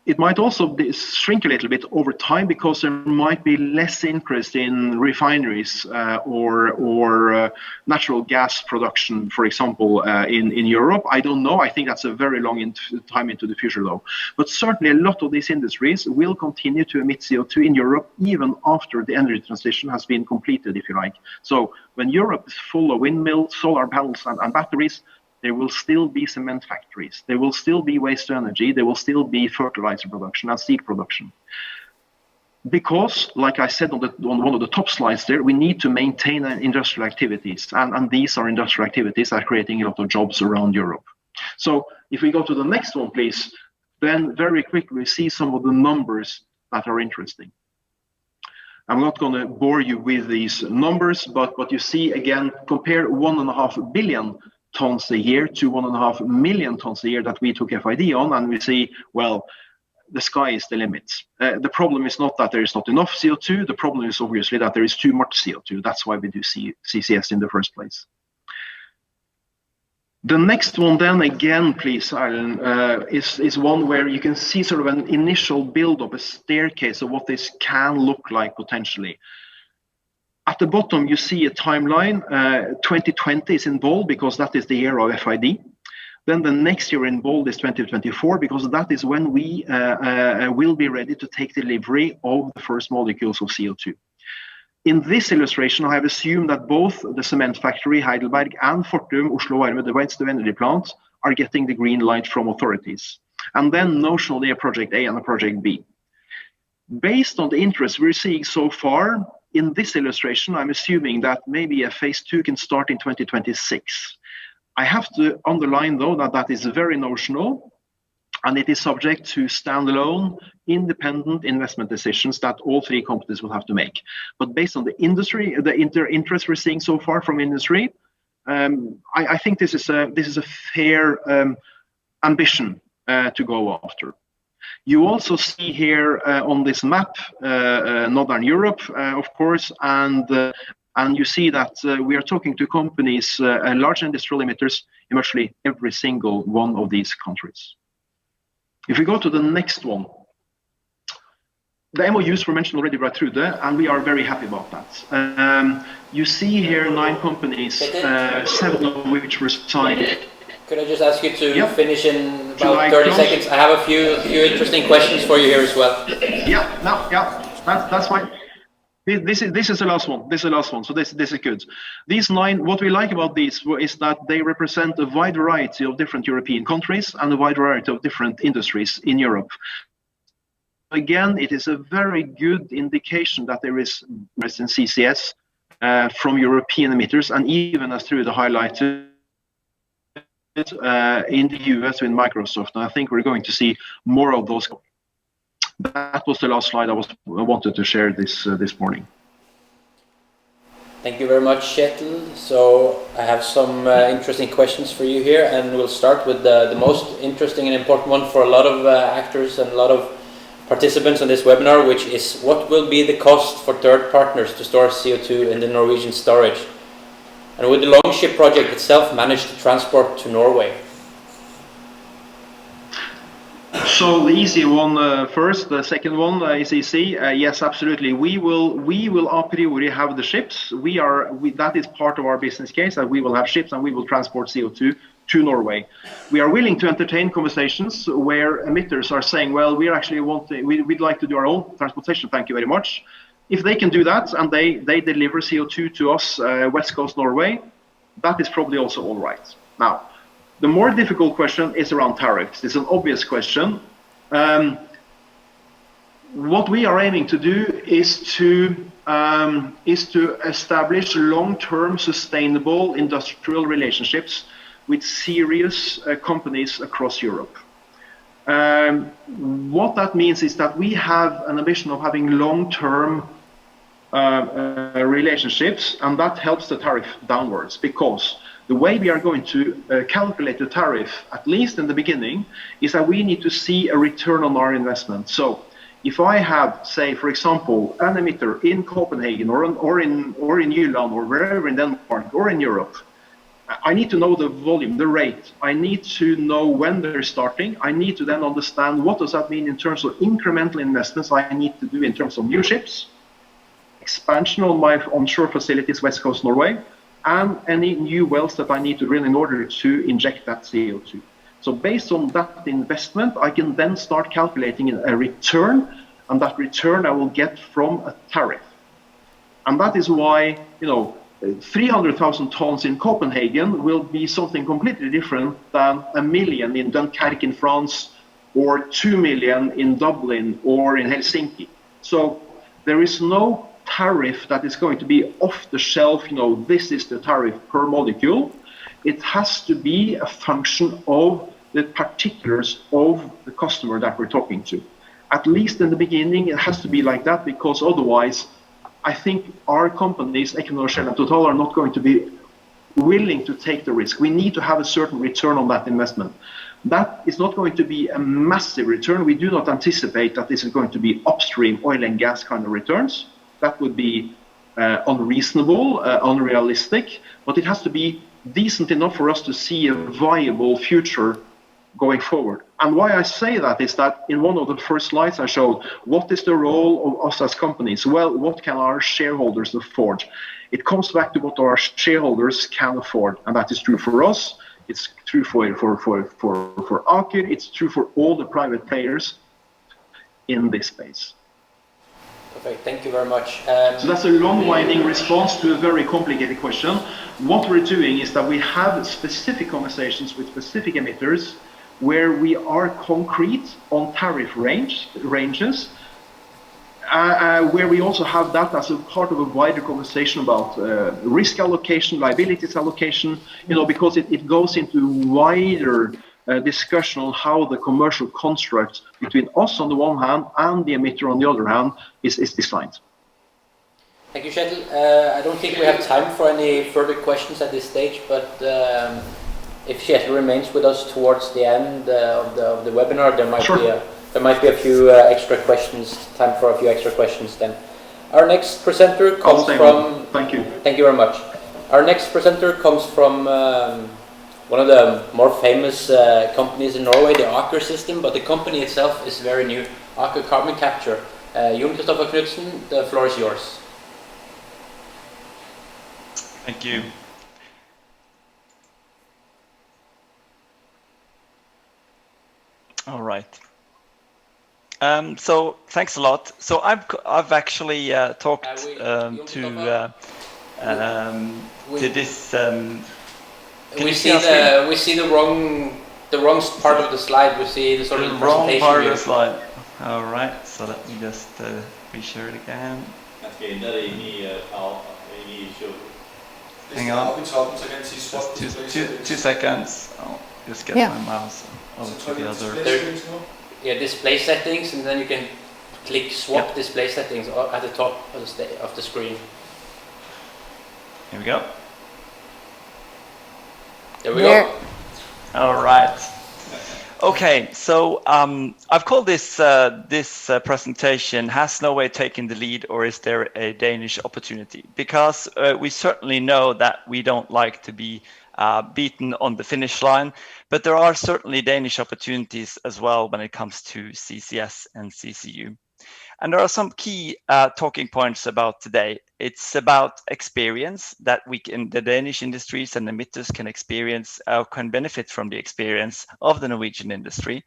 S5: It might also shrink a little bit over time because there might be less interest in refineries or natural gas production, for example, in Europe. I don't know. I think that's a very long time into the future, though. But certainly a lot of these industries will continue to emit CO2 in Europe even after the energy transition has been completed, if you like. So when Europe is full of windmills, solar panels and batteries, there will still be cement factories. There will still be waste to energy. There will still be fertilizer production and seed production. Because, like I said on one of the top slides there, we need to maintain industrial activities. And these are industrial activities that are creating a lot of jobs around Europe. So if we go to the next one, please, then very quickly we see some of the numbers that are interesting. I'm not going to bore you with these numbers, but what you see again, compare 1.5 billion tons a year to 1.5 million tons a year that we took FID on, and we see, well, the sky is the limit. The problem is not that there is not enough CO2, the problem is obviously that there is too much CO2. That's why we do CCS in the first place. The next one then, again, please, Erlend, is one where you can see sort of an initial build-up, a staircase of what this can look like potentially. At the bottom, you see a timeline. 2020 is in bold because that is the year of FID. Then the next year in bold is 2024 because that is when we will be ready to take delivery of the first molecules of CO2. In this illustration, I have assumed that both the cement factory Heidelberg and Fortum Oslo Varme, the waste to energy plant, are getting the green light from authorities. And then notionally a project A and a project B. Based on the interest we're seeing so far, in this illustration, I'm assuming that maybe a phase 2 can start in 2026. I have to underline, though, that that is very notional, and it is subject to standalone, independent investment decisions that all three companies will have to make. But based on the industry, the interest we're seeing so far from industry, I think this is a fair ambition to go after. You also see here on this map Northern Europe, of course, and you see that we are talking to companies, large industrial emitters in virtually every single one of these countries. If we go to the next one, the MOUs were mentioned already right through there, and we are very happy about that. You see here 9 companies, 7 of which were signed.
S1: Could I just ask you to finish in about
S5: July
S1: 30 seconds? I have a few interesting questions for you here as well.
S5: That's fine. This is the last one. This is the last one. So this is good. These 9. What we like about these is that they represent a wide variety of different European countries and a wide variety of different industries in Europe. Again, it is a very good indication that there is interest in CCS from European emitters, and even as through the highlighted in the US with Microsoft. And I think we're going to see more of those. That was the last slide I wanted to share this morning.
S1: Thank you very much, Kjetil. So I have some interesting questions for you here, and we'll start with the most interesting and important one for a lot of actors and a lot of participants on this webinar, which is what will be the cost for third partners to store CO2 in the Norwegian storage? And would the Longship project itself manage to transport to Norway?
S5: So the easy one first, the second one is easy. Yes, absolutely. We will a priori have the ships. That is part of our business case, that we will have ships and we will transport CO2 to Norway. We are willing to entertain conversations where emitters are saying, well, we'd like to do our own transportation, thank you very much. If they can do that and they deliver CO2 to us, West Coast Norway, that is probably also all right. Now, the more difficult question is around tariffs. It's an obvious question. What we are aiming to do is to establish long-term sustainable industrial relationships with serious companies across Europe. What that means is that we have an ambition of having long-term relationships, and that helps the tariff downwards, because the way we are going to calculate the tariff, at least in the beginning, is that we need to see a return on our investment. So if I have, say, for example, an emitter in Copenhagen or in Jylland or wherever in Denmark or in Europe, I need to know the volume, the rate. I need to know when they're starting. I need to then understand what does that mean in terms of incremental investments I need to do in terms of new ships, expansion on my onshore facilities, West Coast Norway, and any new wells that I need to drill in order to inject that CO2. So based on that investment, I can then start calculating a return, and that return I will get from a tariff. And that is why, 300,000 tons in Copenhagen will be something completely different than 1 million in Dunkirk in France, or 2 million in Dublin or in Helsinki. So there is no tariff that is going to be off the shelf, this is the tariff per molecule. It has to be a function of the particulars of the customer that we're talking to. At least in the beginning, it has to be like that, because otherwise, I think our companies, Equinor, Shell, and Total, are not going to be willing to take the risk. We need to have a certain return on that investment. That is not going to be a massive return. We do not anticipate that this is going to be upstream oil and gas kind of returns. That would be unreasonable, unrealistic, but it has to be decent enough for us to see a viable future going forward. And why I say that is that in one of the first slides I showed, what is the role of us as companies? Well, what can our shareholders afford? It comes back to what our shareholders can afford, and that is true for us. It's true for AKER. It's true for all the private players in this space.
S1: Perfect. Thank you very much.
S5: So that's a long-winding response to a very complicated question. What we're doing is that we have specific conversations with specific emitters where we are concrete on tariff ranges, where we also have that as a part of a wider conversation about risk allocation, liabilities allocation, because it goes into wider discussion on how the commercial construct between us on the one hand and the emitter on the other hand is designed.
S1: Thank you, Kjetil. I don't think we have time for any further questions at this stage, but if Kjetil remains with us towards the end of the webinar, there might be a few extra questions. Time for a few extra questions then. Our next presenter comes from.
S5: Thank you.
S1: Thank you very much. Our next presenter comes from one of the more famous companies in Norway, the AKER system, but the company itself is very new. AKER Carbon Capture. Jon Kristoffer Knudsen, the floor is yours.
S6: Thank you. All right. So thanks a lot. So I've actually talked to this.
S1: We see the wrong part of the slide. We see the sort of
S6: wrong part of the slide. All right. So let me just reshare it again. Hang on. Just two seconds. I'll just get my mouse over to the other.
S1: Yeah, display settings, and then you can click swap display settings at the top of the screen.
S6: Here we go.
S1: There we go.
S6: All right. Okay, so I've called this presentation, has Norway taken the lead, or is there a Danish opportunity? Because we certainly know that we don't like to be beaten on the finish line, but there are certainly Danish opportunities as well when it comes to CCS and CCU. And there are some key talking points about today. It's about experience that the Danish industries and emitters can experience, can benefit from the experience of the Norwegian industry.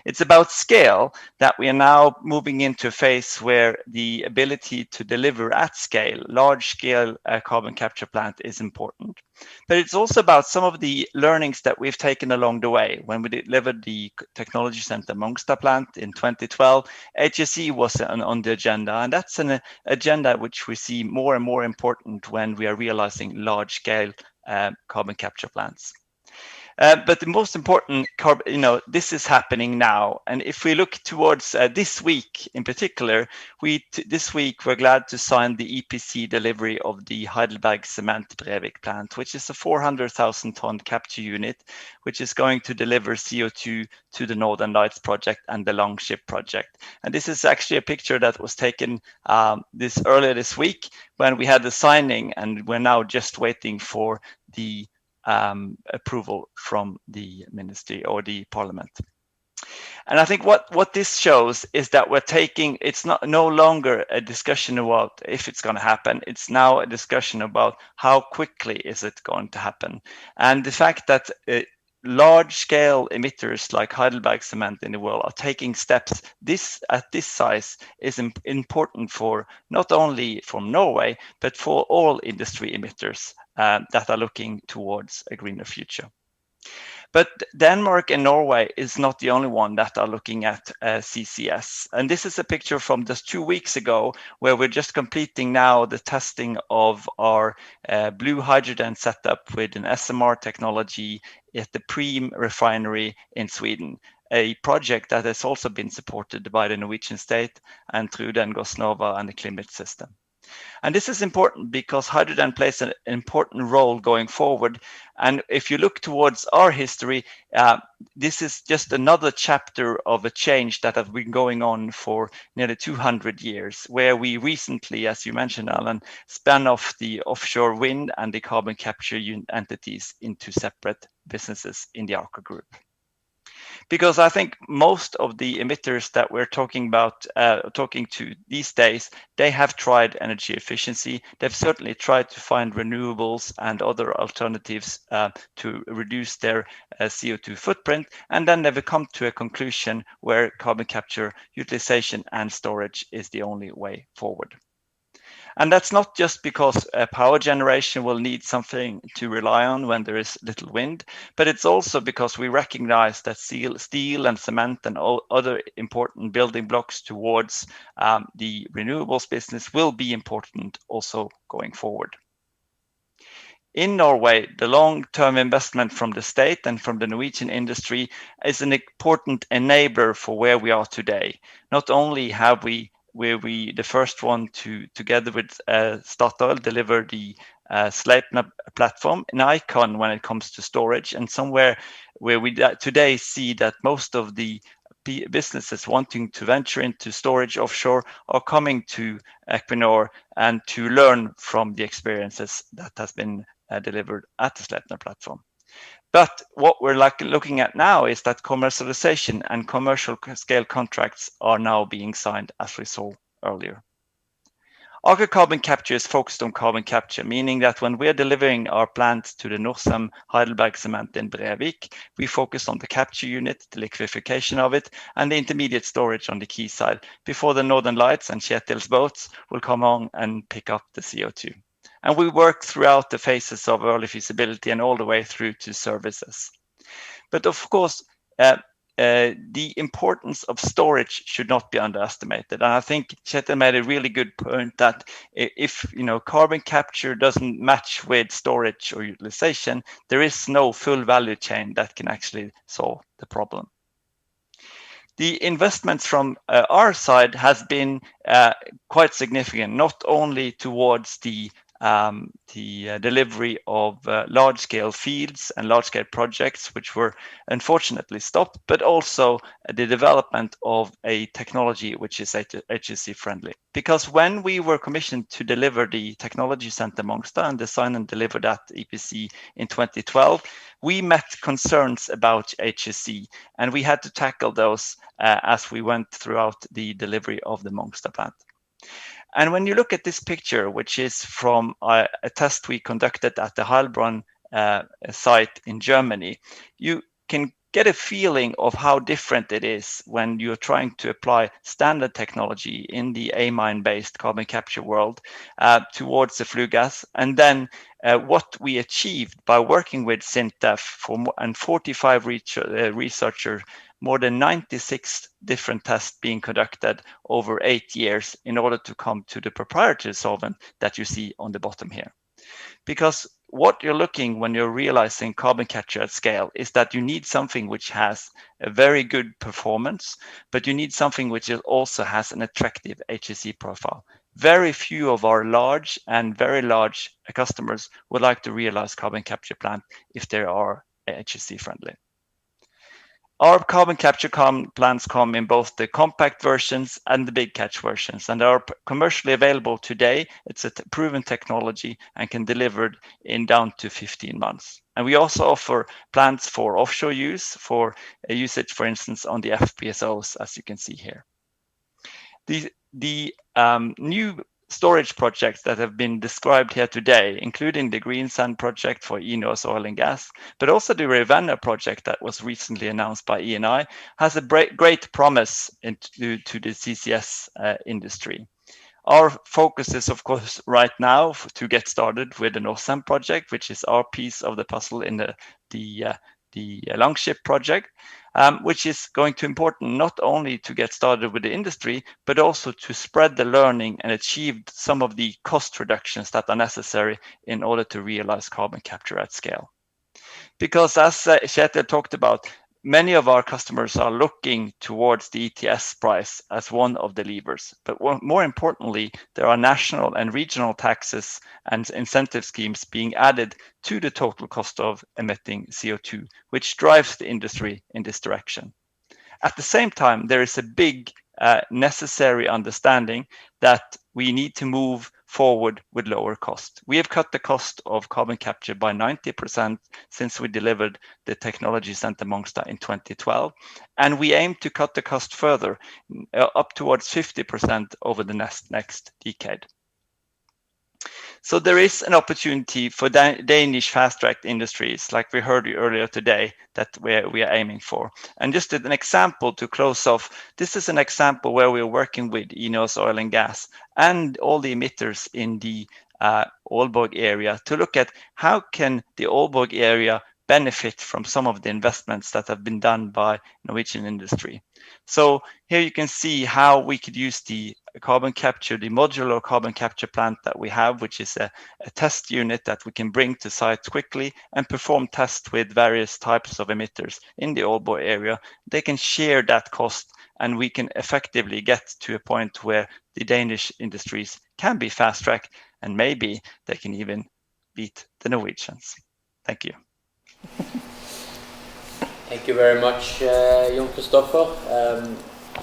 S6: It's about scale, that we are now moving into a phase where the ability to deliver at scale, large scale carbon capture plant is important. But it's also about some of the learnings that we've taken along the way. When we delivered the Technology Center Mongstad plant in 2012, HSE was on the agenda, and that's an agenda which we see more and more important when we are realizing large-scale carbon capture plants. But the most important, this is happening now. And if we look towards this week in particular, this week we're glad to sign the EPC delivery of the Heidelberg Cement Brevik plant, which is a 400,000 ton capture unit, which is going to deliver CO2 to the Northern Lights project and the Longship project. And this is actually a picture that was taken earlier this week when we had the signing, and we're now just waiting for the approval from the ministry or the parliament. And I think what this shows is that it's no longer a discussion about if it's going to happen. It's now a discussion about how quickly is it going to happen. And the fact that large-scale emitters like Heidelberg Cement in the world are taking steps at this size is important for not only from Norway, but for all industry emitters that are looking towards a greener future. But Denmark and Norway is not the only one that are looking at CCS. And this is a picture from just 2 weeks ago, where we're just completing now the testing of our blue hydrogen setup with an SMR technology at the Preem refinery in Sweden, a project that has also been supported by the Norwegian state and through then Gassnova and the climate system. And this is important because hydrogen plays an important role going forward. And if you look towards our history, this is just another chapter of a change that has been going on for nearly 200 years, where we recently, as you mentioned, Alan, spun off the offshore wind and the carbon capture entities into separate businesses in the AKER group. Because I think most of the emitters that we're talking to these days, they have tried energy efficiency. They've certainly tried to find renewables and other alternatives to reduce their CO2 footprint. And then they've come to a conclusion where carbon capture, utilization and storage is the only way forward. And that's not just because power generation will need something to rely on when there is little wind, but it's also because we recognize that steel and cement and all other important building blocks towards the renewables business will be important also going forward. In Norway, the long-term investment from the state and from the Norwegian industry is an important enabler for where we are today. Not only have we the first one to, together with Statoil, deliver the Sleipner platform in Icon when it comes to storage, and somewhere where we today see that most of the businesses wanting to venture into storage offshore are coming to Equinor and to learn from the experiences that has been delivered at the Sleipner platform. But what we're looking at now is that commercialization and commercial scale contracts are now being signed, as we saw earlier. Aker Carbon Capture is focused on carbon capture, meaning that when we're delivering our plant to the Norcem Heidelberg Cement in Brevik, we focus on the capture unit, the liquefaction of it, and the intermediate storage on the quay side before the Northern Lights and Kjetil's boats will come on and pick up the CO2. And we work throughout the phases of early feasibility and all the way through to services. But of course, the importance of storage should not be underestimated. And I think Kjetil made a really good point that if carbon capture doesn't match with storage or utilization, there is no full value chain that can actually solve the problem. The investments from our side has been quite significant, not only towards the delivery of large-scale fields and large-scale projects, which were unfortunately stopped, but also the development of a technology which is HSE friendly. Because when we were commissioned to deliver the technology center Mongstad and design and deliver that EPC in 2012, we met concerns about HSE, and we had to tackle those as we went throughout the delivery of the Mongstad plant. And when you look at this picture, which is from a test we conducted at the Heilbronn site in Germany, you can get a feeling of how different it is when you're trying to apply standard technology in the amine-based carbon capture world towards the flue gas. And then what we achieved by working with SINTEF and 45 researchers, more than 96 different tests being conducted over 8 years in order to come to the proprietary solvent that you see on the bottom here. Because what you're looking when you're realizing carbon capture at scale is that you need something which has a very good performance, but you need something which also has an attractive HSE profile. Very few of our large and very large customers would like to realize carbon capture plant if they are HSE friendly. Our carbon capture plants come in both the compact versions and the big catch versions, and are commercially available today. It's a proven technology and can be delivered in down to 15 months. And we also offer plants for offshore use, for usage, for instance, on the FPSOs, as you can see here. The new storage projects that have been described here today, including the Green Sand project for Enos Oil and Gas, but also the Ravenna project that was recently announced by Eni, has a great promise to the CCS industry. Our focus is, of course, right now to get started with the Norcem project, which is our piece of the puzzle in the Longship project, which is going to be important not only to get started with the industry, but also to spread the learning and achieve some of the cost reductions that are necessary in order to realize carbon capture at scale. Because as Kjetil talked about, many of our customers are looking towards the ETS price as one of the levers. But more importantly, there are national and regional taxes and incentive schemes being added to the total cost of emitting CO2, which drives the industry in this direction. At the same time, there is a big necessary understanding that we need to move forward with lower cost. We have cut the cost of carbon capture by 90% since we delivered the Technology Center Mongstad in 2012, and we aim to cut the cost further, up towards 50% over the next decade. So there is an opportunity for Danish fast-track industries, like we heard earlier today, that we are aiming for. And just an example to close off, this is an example where we are working with INEOS Oil and Gas and all the emitters in the Aalborg area to look at how can the Aalborg area benefit from some of the investments that have been done by Norwegian industry. So here you can see how we could use the carbon capture, the modular carbon capture plant that we have, which is a test unit that we can bring to sites quickly and perform tests with various types of emitters in the Aalborg area. They can share that cost, and we can effectively get to a point where the Danish industries can be fast-tracked, and maybe they can even beat the Norwegians. Thank you.
S1: Thank you very much, Jon Kristoffer.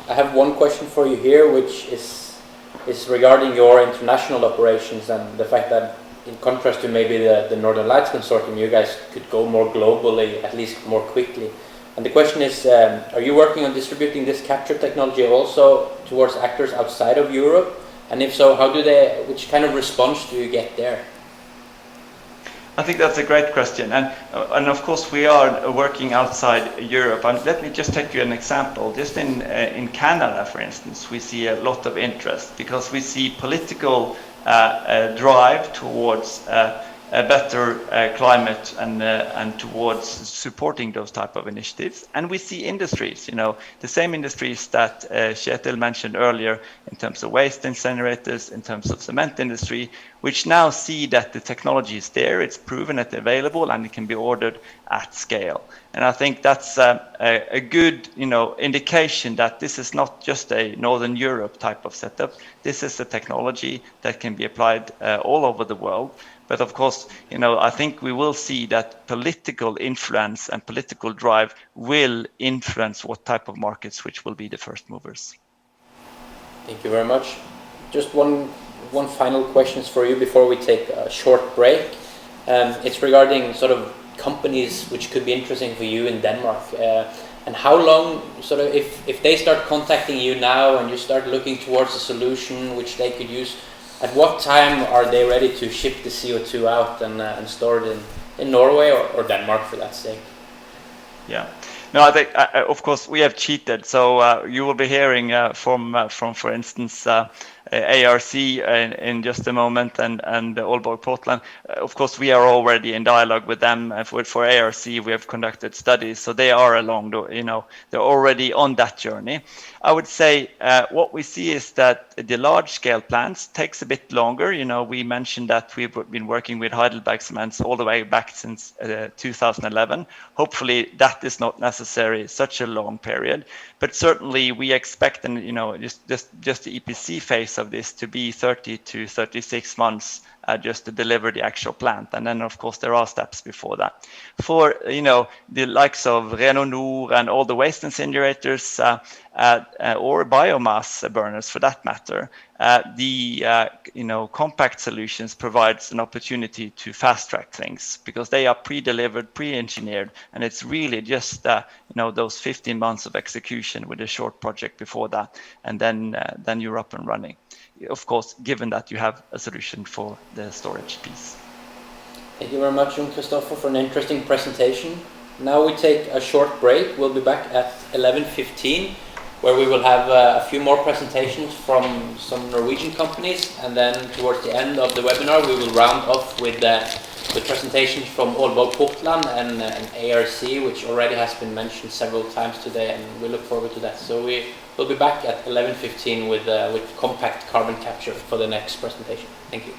S1: I have one question for you here, which is regarding your international operations and the fact that, in contrast to maybe the Northern Lights Consortium, you guys could go more globally, at least more quickly. And the question is, are you working on distributing this capture technology also towards actors outside of Europe? And if so, which kind of response do you get there?
S6: I think that's a great question, and of course we are working outside Europe. And let me just take you an example. Just in Canada, for instance, we see a lot of interest because we see political drive towards a better climate and towards supporting those type of initiatives. And we see industries, the same industries that Kjetil mentioned earlier in terms of waste incinerators, in terms of cement industry, which now see that the technology is there, it's proven, it's available, and it can be ordered at scale. And I think that's a good, indication that this is not just a Northern Europe type of setup. This is a technology that can be applied all over the world. But of course, I think we will see that political influence and political drive will influence what type of markets which will be the first movers.
S1: Thank you very much. Just one final question for you before we take a short break. It's regarding sort of companies which could be interesting for you in Denmark. And how long, sort of, if they start contacting you now and you start looking towards a solution which they could use, at what time are they ready to ship the CO2 out and store it in Norway or Denmark, for that sake?
S6: Yeah. No, I think, of course, we have cheated. So you will be hearing from, for instance, ARC in just a moment, and Aalborg Portland. Of course, we are already in dialogue with them. For ARC, we have conducted studies, so they are along. They're already on that journey. I would say what we see is that the large-scale plants takes a bit longer. We mentioned that we've been working with Heidelberg Cements all the way back since 2011. Hopefully, that is not necessarily such a long period, but certainly we expect, just the EPC phase of this to be 30 to 36 months just to deliver the actual plant. And then, of course, there are steps before that. For, the likes of Renault Nord and all the waste incinerators or biomass burners for that matter, the compact solutions provides an opportunity to fast-track things because they are pre-delivered, pre-engineered, and it's really just those 15 months of execution with a short project before that, and then you're up and running. Of course, given that you have a solution for the storage piece.
S1: Thank you very much, Jon Kristoffer, for an interesting presentation. Now we take a short break. We'll be back at 11:15, where we will have a few more presentations from some Norwegian companies, and then towards the end of the webinar we will round off with presentations from Aalborg Portland and ARC, which already has been mentioned several times today, and we look forward to that. So we'll be back at 11:15 with compact carbon capture for the next presentation. Thank you.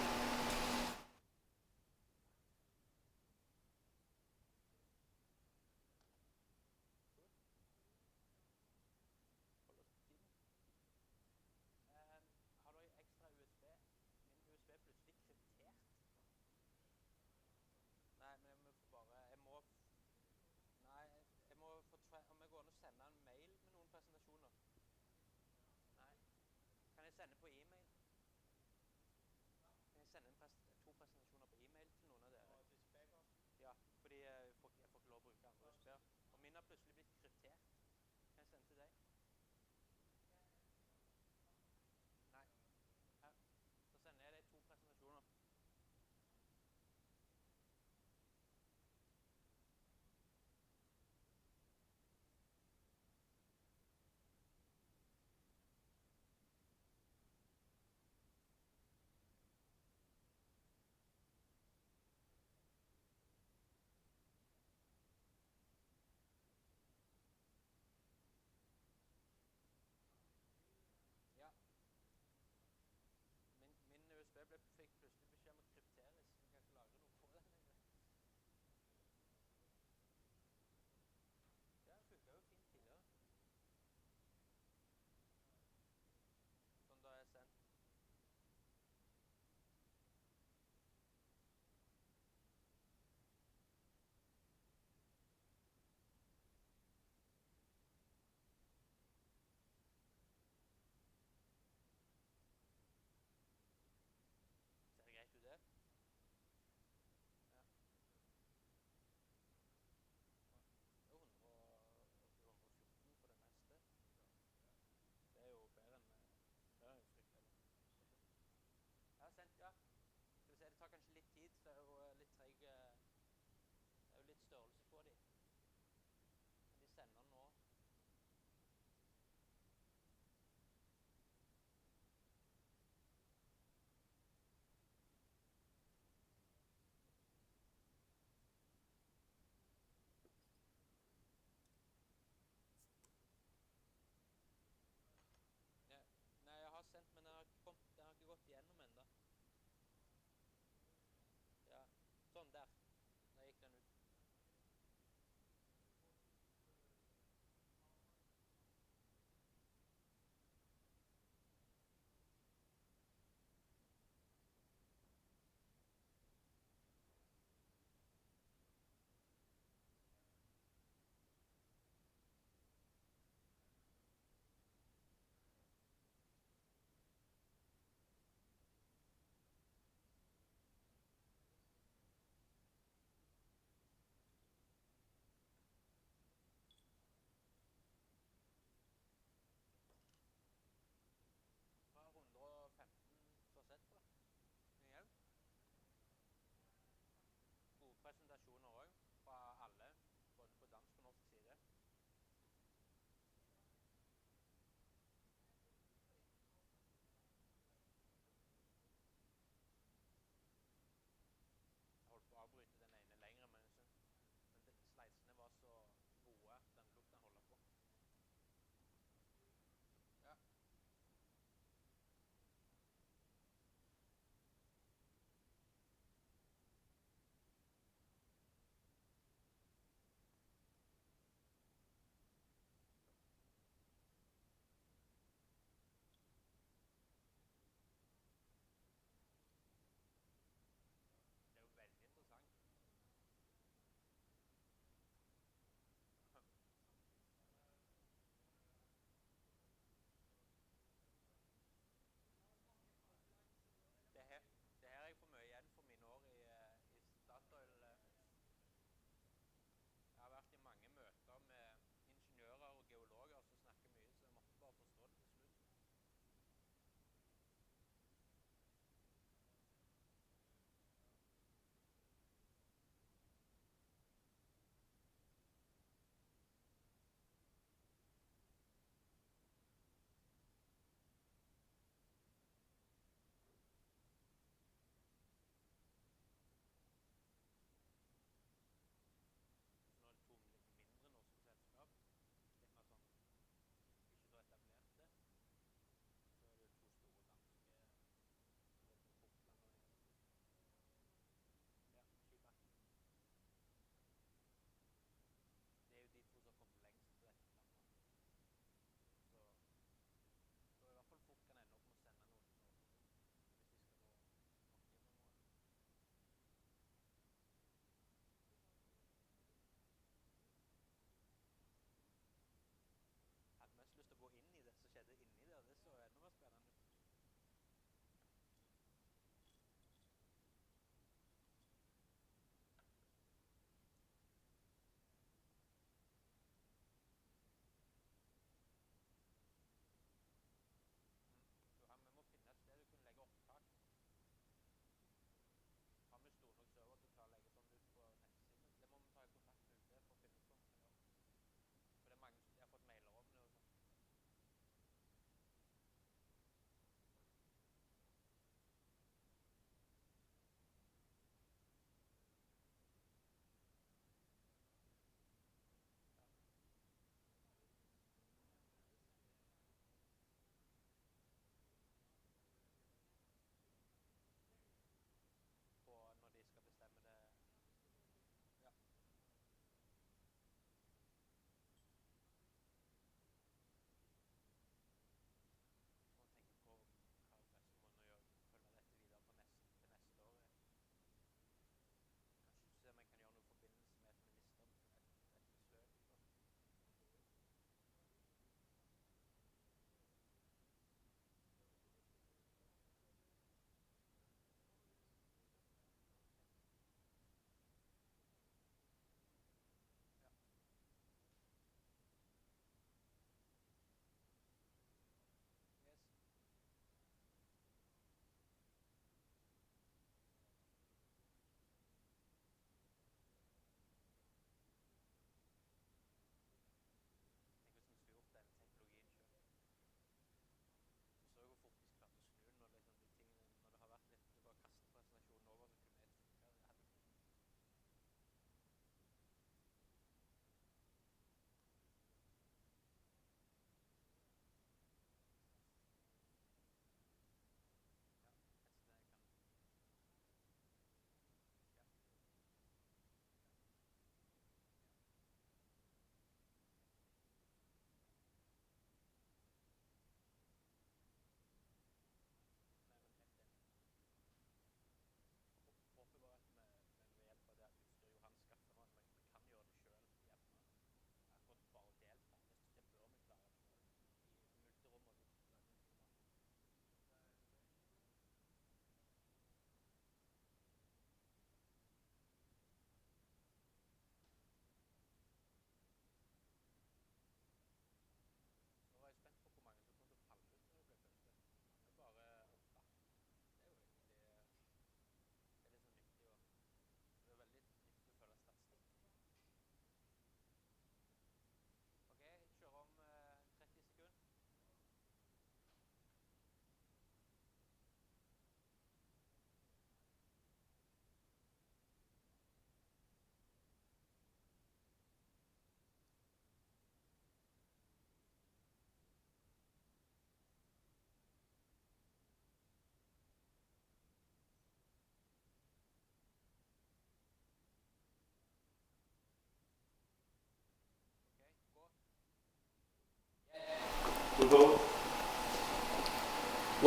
S1: sende på e-mail? Kan jeg sende to presentasjoner på e-mail til noen av dere? Ja, fordi jeg får ikke lov å bruke andre USB-er. Og min har plutselig blitt kryptert. Kan jeg sende til deg? Nei. Her. Så sender jeg deg to presentasjoner. Ja. Min USB fikk plutselig beskjed om å krypteres. Vi kan ikke lagre noe på den lenger. Ja, det funket jo fint tidligere. Sånn da jeg sendt. Ser det greit ut det? Ja. Det er jo 114 på det meste. Det er jo bedre enn frykt. Ja, sendt, ja. Skal vi se, det tar kanskje litt tid, så det er jo litt treg. Det er jo litt størrelse på de. Men de sender den nå. Ja. Nei, jeg har sendt, men jeg har ikke gått igjennom enda. Ja, sånn der. Da gikk den ut.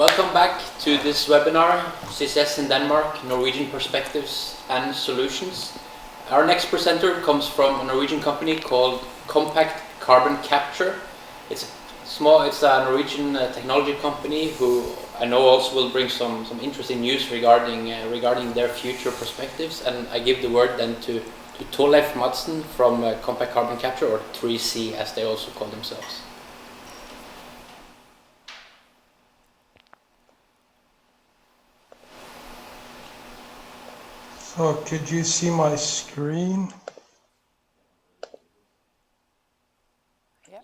S1: Welcome back to this webinar, CCS in Denmark, Norwegian Perspectives and Solutions. Our next presenter comes from a Norwegian company called Compact Carbon Capture. It's a Norwegian technology company who I know also will bring some interesting news regarding their future perspectives. And I give the word then to Torleif Madsen from Compact Carbon Capture, or 3C as they also call themselves.
S7: So could you see my screen?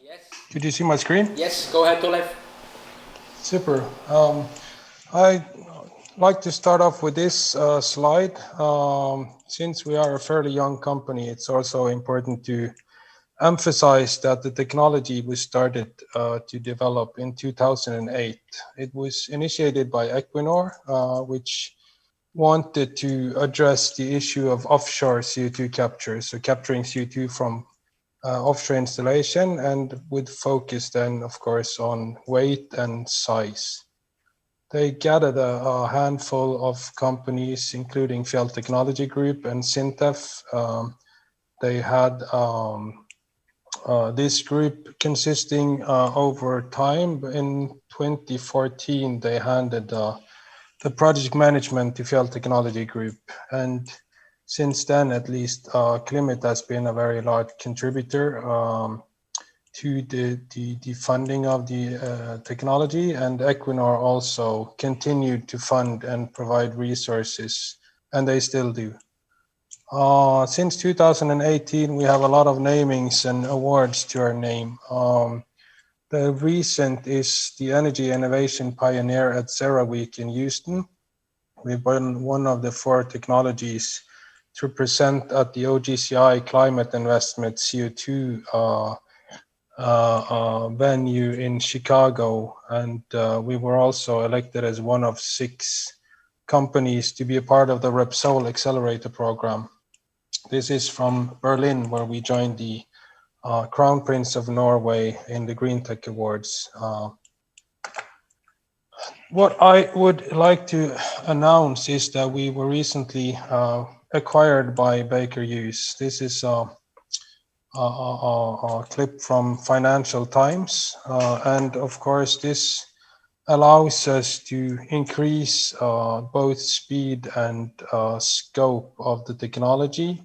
S1: Yes.
S7: Could you see my screen?
S1: Yes, go ahead, Torleif.
S7: Super. I'd like to start off with this slide. Since we are a fairly young company, it's also important to emphasize that the technology was started to develop in 2008. It was initiated by Equinor, which wanted to address the issue of offshore CO2 capture, so capturing CO2 from offshore installation, and with focus then, of course, on weight and size. They gathered a handful of companies, including Fjell Technology Group and Sintef. They had this group consisting over time. In 2014, they handed the project management to Fjell Technology Group. And since then, at least, Climate has been a very large contributor to the funding of the technology, and Equinor also continued to fund and provide resources, and they still do. Since 2018, we have a lot of namings and awards to our name. The recent is the Energy Innovation Pioneer at CERAWeek in Houston. We've been one of the 4 technologies to present at the OGCI Climate Investment CO2 venue in Chicago, and we were also elected as one of 6 companies to be a part of the Repsol Accelerator program. This is from Berlin, where we joined the Crown Prince of Norway in the Green Tech Awards. What I would like to announce is that we were recently acquired by Baker Hughes. This is a clip from Financial Times, and of course this allows us to increase both speed and scope of the technology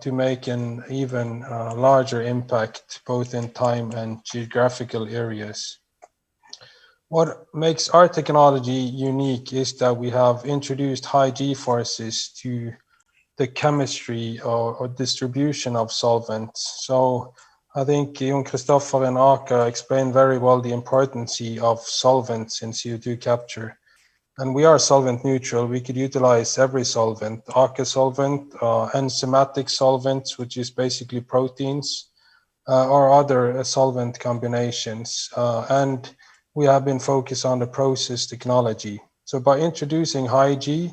S7: to make an even larger impact both in time and geographical areas. What makes our technology unique is that we have introduced high G-forces to the chemistry or distribution of solvents. So I think Jon Kristoffer and AKER explained very well the importance of solvents in CO2 capture. And we are solvent neutral. We could utilize every solvent, AKER solvent, enzymatic solvents, which is basically proteins, or other solvent combinations. And we have been focused on the process technology. So by introducing high G,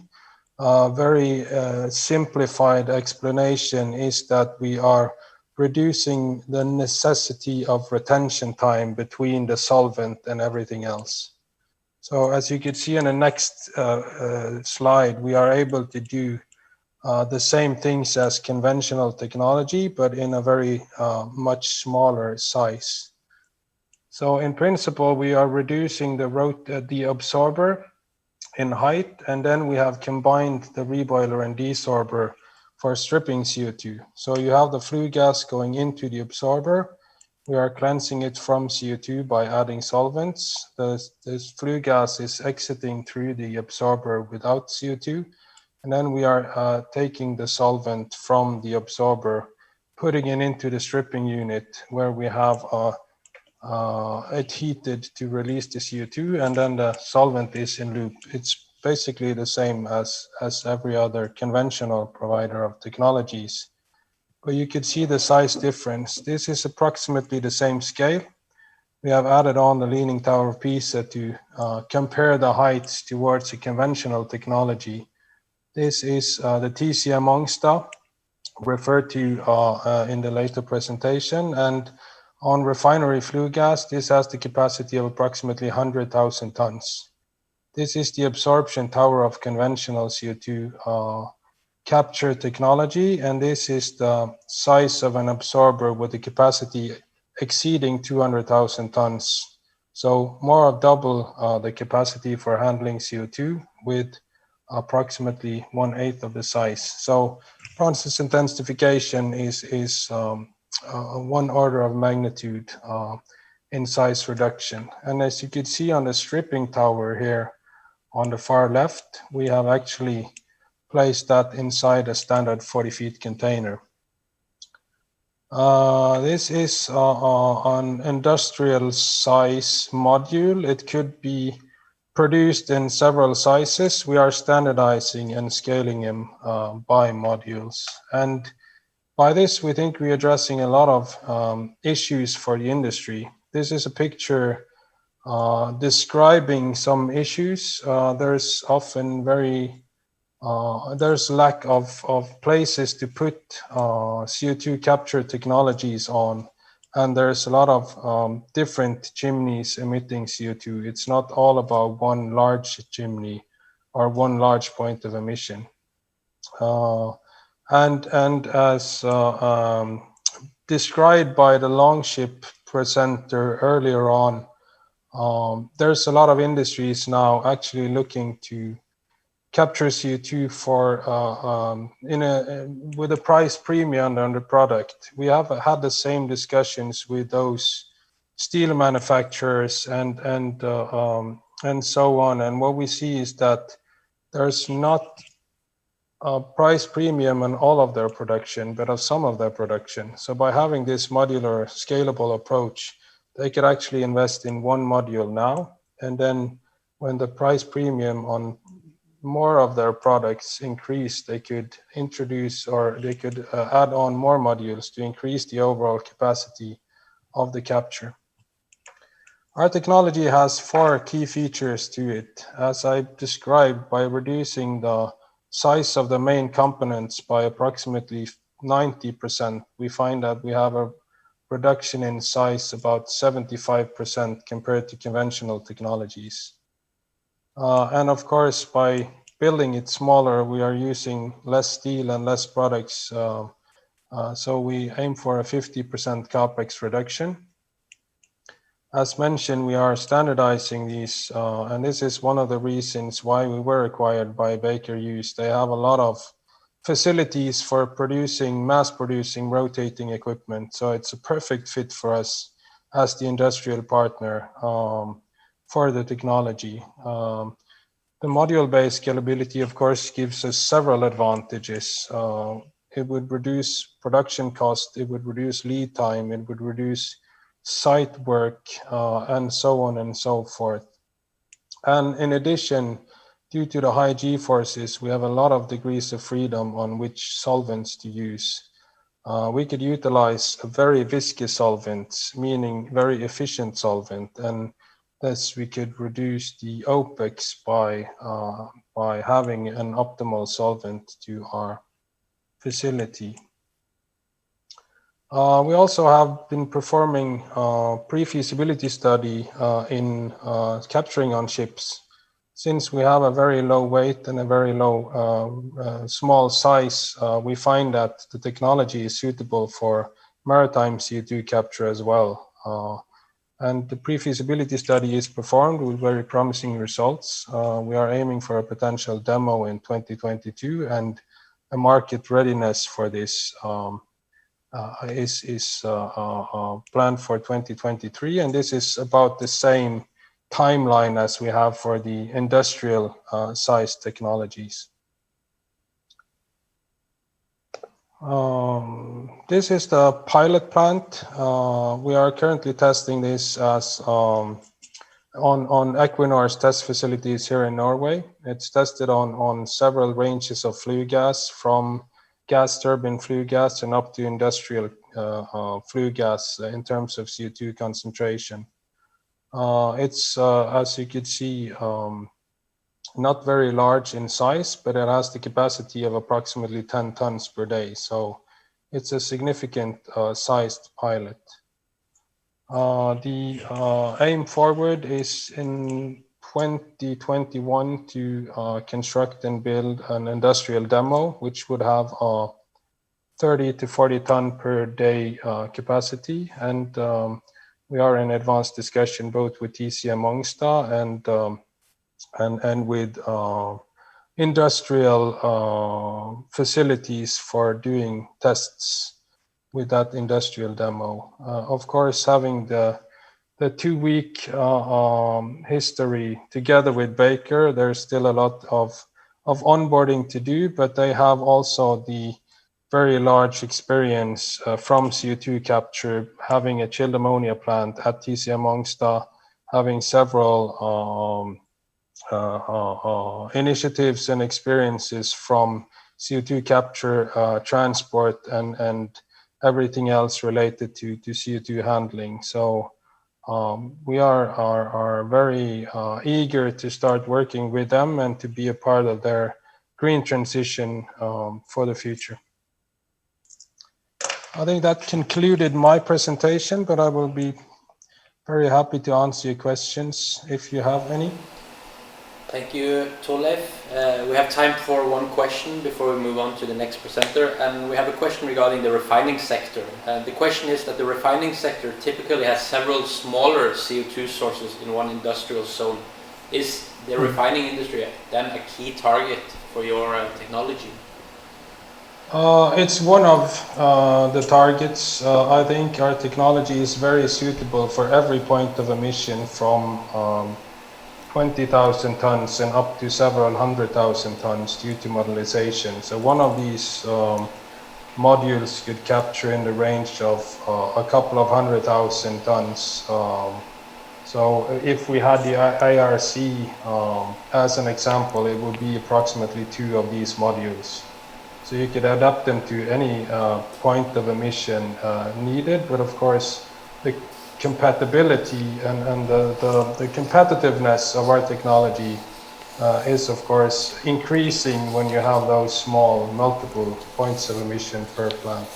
S7: very simplified explanation is that we are reducing the necessity of retention time between the solvent and everything else. So as you can see in the next slide, we are able to do the same things as conventional technology, but in a very much smaller size. So in principle, we are reducing the absorber in height, and then we have combined the reboiler and desorber for stripping CO2. So you have the flue gas going into the absorber. We are cleansing it from CO2 by adding solvents. This flue gas is exiting through the absorber without CO2. And then we are taking the solvent from the absorber, putting it into the stripping unit where we have it heated to release the CO2, and then the solvent is in loop. It's basically the same as every other conventional provider of technologies. But you could see the size difference. This is approximately the same scale. We have added on the Leaning Tower of Pisa to compare the heights towards a conventional technology. This is the TCM Mongstad, referred to in the later presentation. And On refinery flue gas, this has the capacity of approximately 100,000 tons. This is the absorption tower of conventional CO2 capture technology, and this is the size of an absorber with a capacity exceeding 200,000 tons. So more of double the capacity for handling CO2 with approximately 1/8 of the size. So process intensification is one order of magnitude in size reduction. And as you can see on the stripping tower here on the far left, we have actually placed that inside a standard 40 feet container. This is an industrial size module. It could be produced in several sizes. We are standardizing and scaling them by modules. And by this, we think we're addressing a lot of issues for the industry. This is a picture describing some issues. There's often there's lack of places to put CO2 capture technologies on, and there's a lot of different chimneys emitting CO2. It's not all about one large chimney or one large point of emission. And as described by the Longship presenter earlier on, there's a lot of industries now actually looking to capture CO2 for with a price premium on the product. We have had the same discussions with those steel manufacturers and so on. And what we see is that there's not a price premium on all of their production, but of some of their production. So by having this modular, scalable approach, they could actually invest in one module now, and then when the price premium on more of their products increase, they could introduce or they could add on more modules to increase the overall capacity of the capture. Our technology has 4 key features to it. As I described, by reducing the size of the main components by approximately 90%, we find that we have a reduction in size about 75% compared to conventional technologies. And of course, by building it smaller, we are using less steel and less products. So we aim for a 50% CapEx reduction. As mentioned, we are standardizing these, and this is one of the reasons why we were acquired by Baker Hughes. They have a lot of facilities for mass producing rotating equipment. So it's a perfect fit for us as the industrial partner for the technology. The module-based scalability, of course, gives us several advantages. It would reduce production cost, it would reduce lead time, it would reduce site work, and so on and so forth. And in addition, due to the high G-forces, we have a lot of degrees of freedom on which solvents to use. We could utilize a very viscous solvent, meaning very efficient solvent, and thus we could reduce the OPEX by having an optimal solvent to our facility. We also have been performing pre-feasibility study in capturing on ships. Since we have a very low weight and a very low small size, we find that the technology is suitable for maritime CO2 capture as well. And the pre-feasibility study is performed with very promising results. We are aiming for a potential demo in 2022, and a market readiness for this is planned for 2023. And this is about the same timeline as we have for the industrial size technologies. This is the pilot plant. We are currently testing this as on Equinor's test facilities here in Norway. It's tested on several ranges of flue gas, from gas turbine flue gas and up to industrial flue gas in terms of CO2 concentration. It's, as you could see, not very large in size, but it has the capacity of approximately 10 tons per day. So it's a significant sized pilot. The aim forward is in 2021 to construct and build an industrial demo, which would have a 30 to 40 ton per day capacity. And we are in advanced discussion both with TCM Mongstad and with industrial facilities for doing tests with that industrial demo. Of course, having the 2-week history together with Baker, there's still a lot of onboarding to do, but they have also the very large experience from CO2 capture, having a chilled ammonia plant at TCM Mongstad, having several initiatives and experiences from CO2 capture, transport, and everything else related to CO2 handling. So we are very eager to start working with them and to be a part of their green transition for the future. I think that concluded my presentation, but I will be very happy to answer your questions if you have any.
S1: Thank you, Torleif. We have time for one question before we move on to the next presenter, and we have a question regarding the refining sector. The question is that the refining sector typically has several smaller CO2 sources in one industrial zone. Is the refining industry then a key target for your technology?
S7: It's one of the targets. I think our technology is very suitable for every point of emission from 20,000 tons and up to several 100,000 tons due to modularization. So one of these modules could capture in the range of a couple of 100,000 tons. So if we had the ARC as an example, it would be approximately 2 of these modules. So you could adapt them to any point of emission needed, but of course the compatibility and the competitiveness of our technology is of course increasing when you have those small multiple points of emission per plant.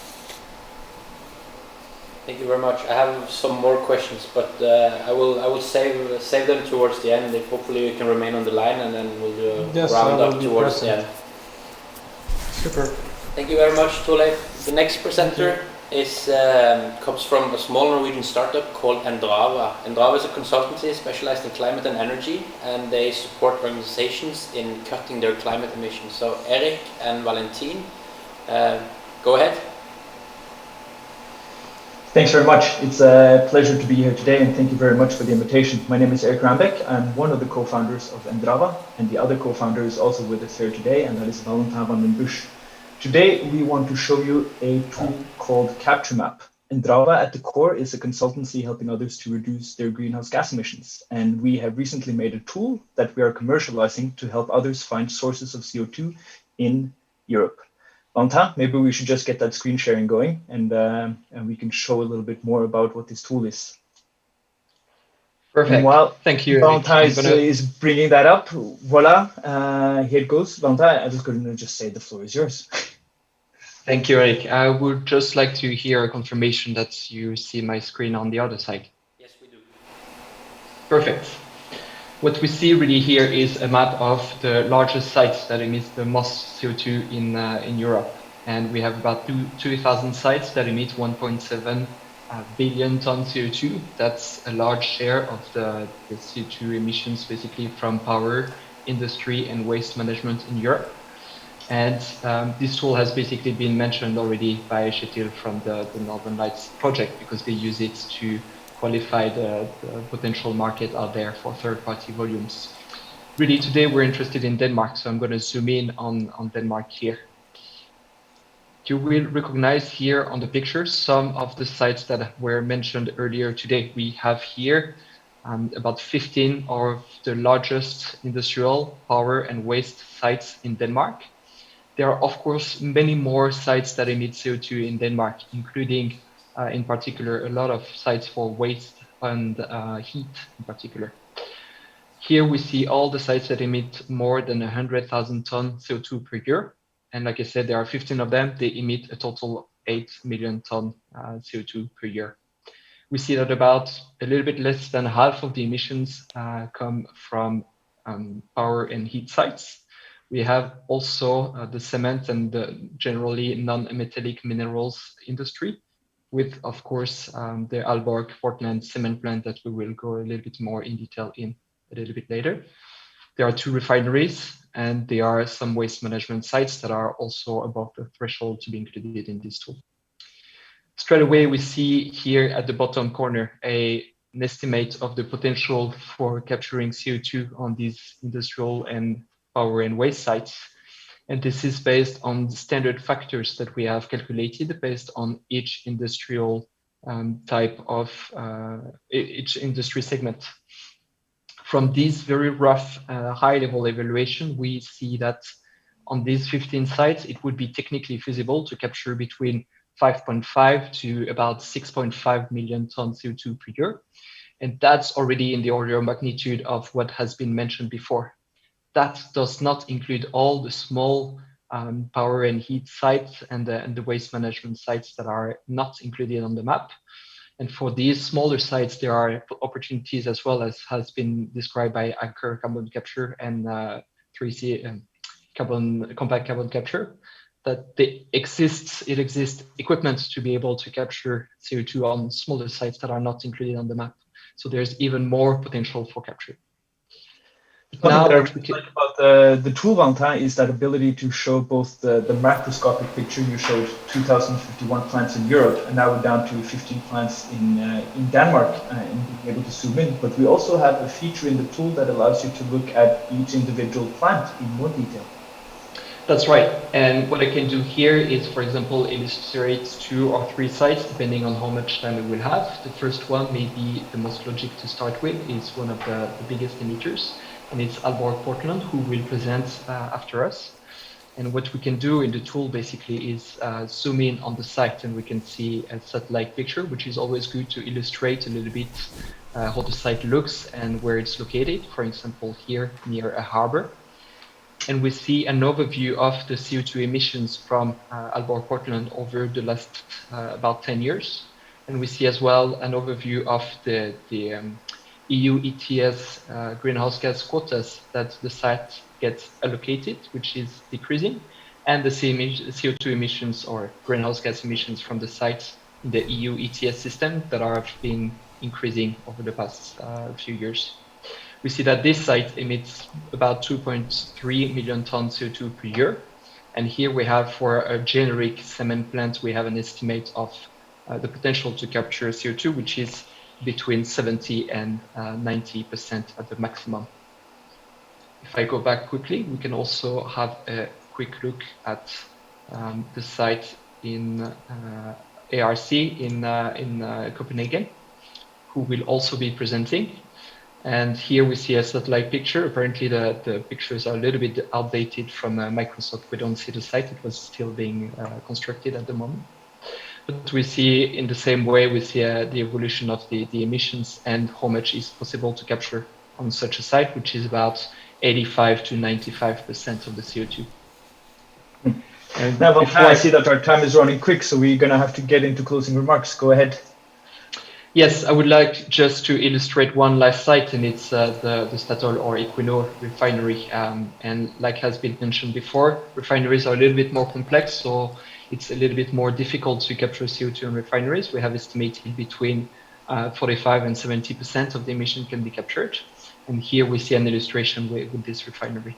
S1: Thank you very much. I have some more questions, but I will save them towards the end. If hopefully you can remain on the line, and then we'll do a round up towards the end.
S7: Super.
S1: Thank you very much, Torleif. The next presenter comes from a small Norwegian startup called Endrava. Endrava is a consultancy specialized in climate and energy, and they support organizations in cutting their climate emissions. So Eric and Valentin, go ahead.
S8: Thanks very much. It's a pleasure to be here today, and thank you very much for the invitation. My name is Eric Rambeck. I'm one of the co-founders of Endrava, and the other co-founder is also with us here today, and that is Valentin van den Busch. Today, we want to show you a tool called CaptureMap. Endrava at the core is a consultancy helping others to reduce their greenhouse gas emissions. And we have recently made a tool that we are commercializing to help others find sources of CO2 in Europe. Valentin, maybe we should just get that screen sharing going, and we can show a little bit more about what this tool is.
S9: Perfect.
S8: While
S9: thank you.
S8: Valentin is bringing that up, voila, here it goes. Valentin, I'm just going to just say the floor is yours.
S9: Thank you, Eric. I would just like to hear a confirmation that you see my screen on the other side.
S1: Yes, we do.
S9: Perfect. What we see really here is a map of the largest sites that emit the most CO2 in Europe. And we have about 2,000 sites that emit 1.7 billion tons CO2. That's a large share of the CO2 emissions, basically from power, industry, and waste management in Europe. And this tool has basically been mentioned already by Kjetil from the Northern Lights project, because they use it to qualify the potential market out there for third-party volumes. Really, today we're interested in Denmark, so I'm going to zoom in on Denmark here. You will recognize here on the picture some of the sites that were mentioned earlier today. We have here about 15 of the largest industrial, power, and waste sites in Denmark. There are, of course, many more sites that emit CO2 in Denmark, including, in particular, a lot of sites for waste and heat in particular. Here we see all the sites that emit more than 100,000 tons CO2 per year. And like I said, there are 15 of them. They emit a total 8 million ton CO2 per year. we see that about a little bit less than half of the emissions come from power and heat sites. We have also the cement and the generally non-metallic minerals industry, with, of course, the Aalborg Portland cement plant that we will go a little bit more in detail in a little bit later. There are 2 refineries, and there are some waste management sites that are also above the threshold to be included in this tool. Straight away, we see here at the bottom corner an estimate of the potential for capturing CO2 on these industrial and power and waste sites. And this is based on the standard factors that we have calculated based on each industrial type of each industry segment. From this very rough high-level evaluation, we see that on these 15 sites, it would be technically feasible to capture between 5.5 to about 6.5 million tons CO2 per year. And that's already in the order of magnitude of what has been mentioned before. That does not include all the small power and heat sites and the waste management sites that are not included on the map. And for these smaller sites, there are opportunities as well, as has been described by AKER carbon capture and 3C compact carbon capture, that it exists equipment to be able to capture CO2 on smaller sites that are not included on the map. So there's even more potential for capture.
S8: Now, what we like about the tool, Valentin, is that ability to show both the macroscopic picture. You showed 2,051 plants in Europe, and now we're down to 15 plants in Denmark, and being able to zoom in. But we also have a feature in the tool that allows you to look at each individual plant in more detail.
S9: That's right. And what I can do here is, for example, illustrate 2 or 3 sites, depending on how much time we will have. The first one, maybe the most logic to start with, is one of the biggest emitters. And it's Aalborg Portland, who will present after us. And what we can do in the tool basically is zoom in on the site, and we can see a satellite picture, which is always good to illustrate a little bit how the site looks and where it's located. For example, here near a harbor. And we see an overview of the CO2 emissions from Aalborg Portland over the last about 10 years. And we see as well an overview of the EU ETS greenhouse gas quotas that the site gets allocated, which is decreasing, and the CO2 emissions or greenhouse gas emissions from the site in the EU ETS system that have been increasing over the past few years. We see that this site emits about 2.3 million tons CO2 per year. And here we have, for a generic cement plant, we have an estimate of the potential to capture CO2, which is between 70 and 90% at the maximum. If I go back quickly, we can also have a quick look at the site in ARC in Copenhagen, who will also be presenting. And here we see a satellite picture. Apparently the pictures are a little bit outdated from Microsoft. We don't see the site. It was still being constructed at the moment. But we see in the same way, we see the evolution of the emissions and how much is possible to capture on such a site, which is about 85 to 95% of the CO2.
S8: And now, I see that our time is running quick, so we're going to have to get into closing remarks. Go ahead.
S9: Yes, I would like just to illustrate one last site, and it's the Statoil or Equinor refinery. And like has been mentioned before, refineries are a little bit more complex, so it's a little bit more difficult to capture CO2 in refineries. We have estimated between 45 and 70% of the emission can be captured. And here we see an illustration with this refinery.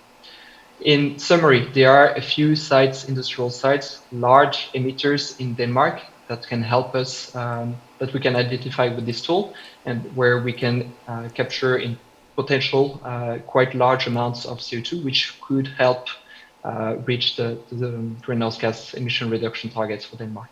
S9: In summary, there are a few sites, industrial sites, large emitters in Denmark that can help us, that we can identify with this tool, and where we can capture in potential quite large amounts of CO2, which could help reach the greenhouse gas emission reduction targets for Denmark.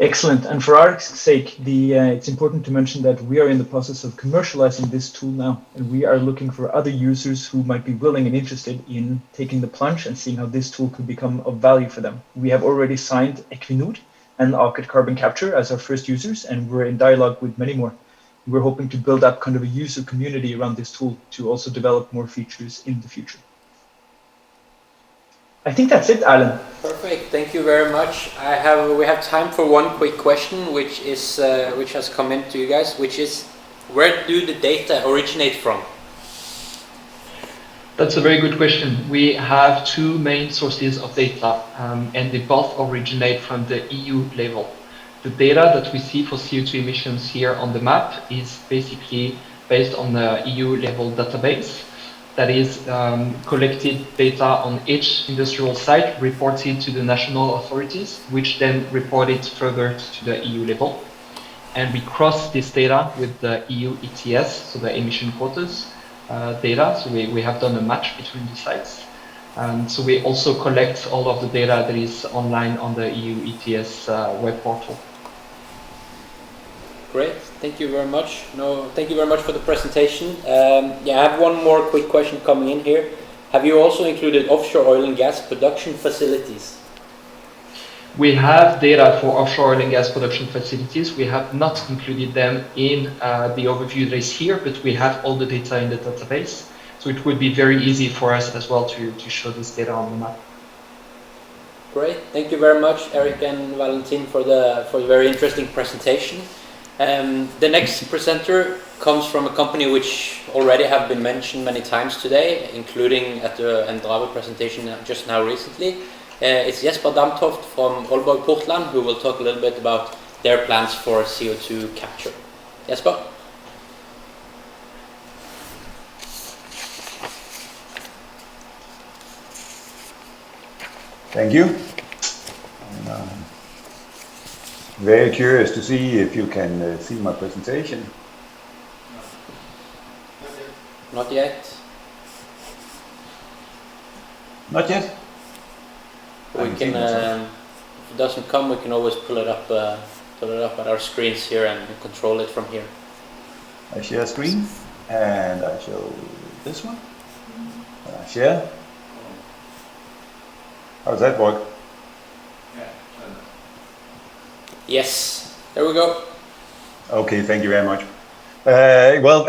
S8: Excellent. And for our sake, it's important to mention that we are in the process of commercializing this tool now, and we are looking for other users who might be willing and interested in taking the plunge and seeing how this tool could become of value for them. We have already signed Equinor and AKER Carbon Capture as our first users, and we're in dialogue with many more. We're hoping to build up kind of a user community around this tool to also develop more features in the future. I think that's it, Alan.
S1: Perfect. Thank you very much. We have time for one quick question, which has come in to you guys, which is, where do the data originate from?
S9: That's a very good question. We have two main sources of data, and they both originate from the EU level. The data that we see for CO2 emissions here on the map is basically based on the EU level database. That is collected data on each industrial site, reported to the national authorities, which then report it further to the EU level. And we cross this data with the EU ETS, so the emission quotas data. So we have done a match between the sites. So we also collect all of the data that is online on the EU ETS web portal.
S1: Great, thank you very much. Thank you very much for the presentation. Yeah, I have one more quick question coming in here. Have you also included offshore oil and gas production facilities?
S9: We have data for offshore oil and gas production facilities. We have not included them in the overview that is here, but we have all the data in the database. So it would be very easy for us as well to show this data on the map.
S1: Great, thank you very much, Eric and Valentin, for the very interesting presentation. The next presenter comes from a company which already have been mentioned many times today, including at the Endrava presentation just now recently. It's Jesper Damtoft from Aalborg Portland, who will talk a little bit about their plans for CO2 capture. Jesper?
S10: Thank you. Very curious to see if you can see my presentation.
S1: Not yet.
S10: Not yet?
S1: We can, if it doesn't come, we can always pull it up at our screens here and control it from here.
S10: I share screen and I show this one. And I share. How does that work?
S1: Yes, there we go.
S10: Okay, thank you very much. Well,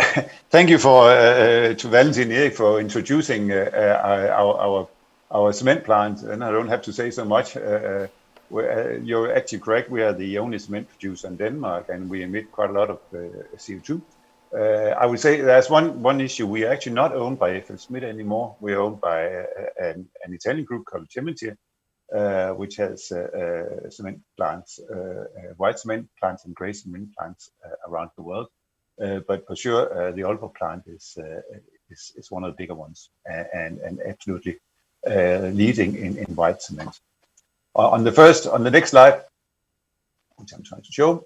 S10: thank you to Valentin Erik for introducing our cement plant, and I don't have to say so much. You're actually correct. We are the only cement producer in Denmark, and we emit quite a lot of CO2. I would say there's one issue. We are actually not owned by FLSmidth anymore. We are owned by an Italian group called Cementir, which has cement plants, white cement plants and grey cement plants around the world. But for sure, the Aalborg plant is one of the bigger ones, and absolutely leading in white cement. On the next slide, which I'm trying to show.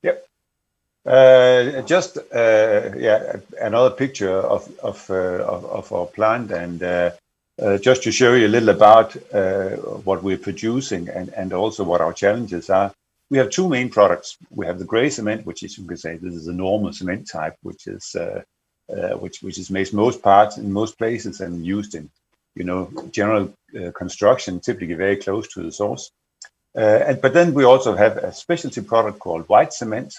S10: Yep. Just another picture of our plant, and just to show you a little about what we're producing and also what our challenges are. We have two main products. We have the grey cement, which is, you can say, this is a normal cement type, which is made most parts in most places and used in, general construction, typically very close to the source. But then we also have a specialty product called white cement.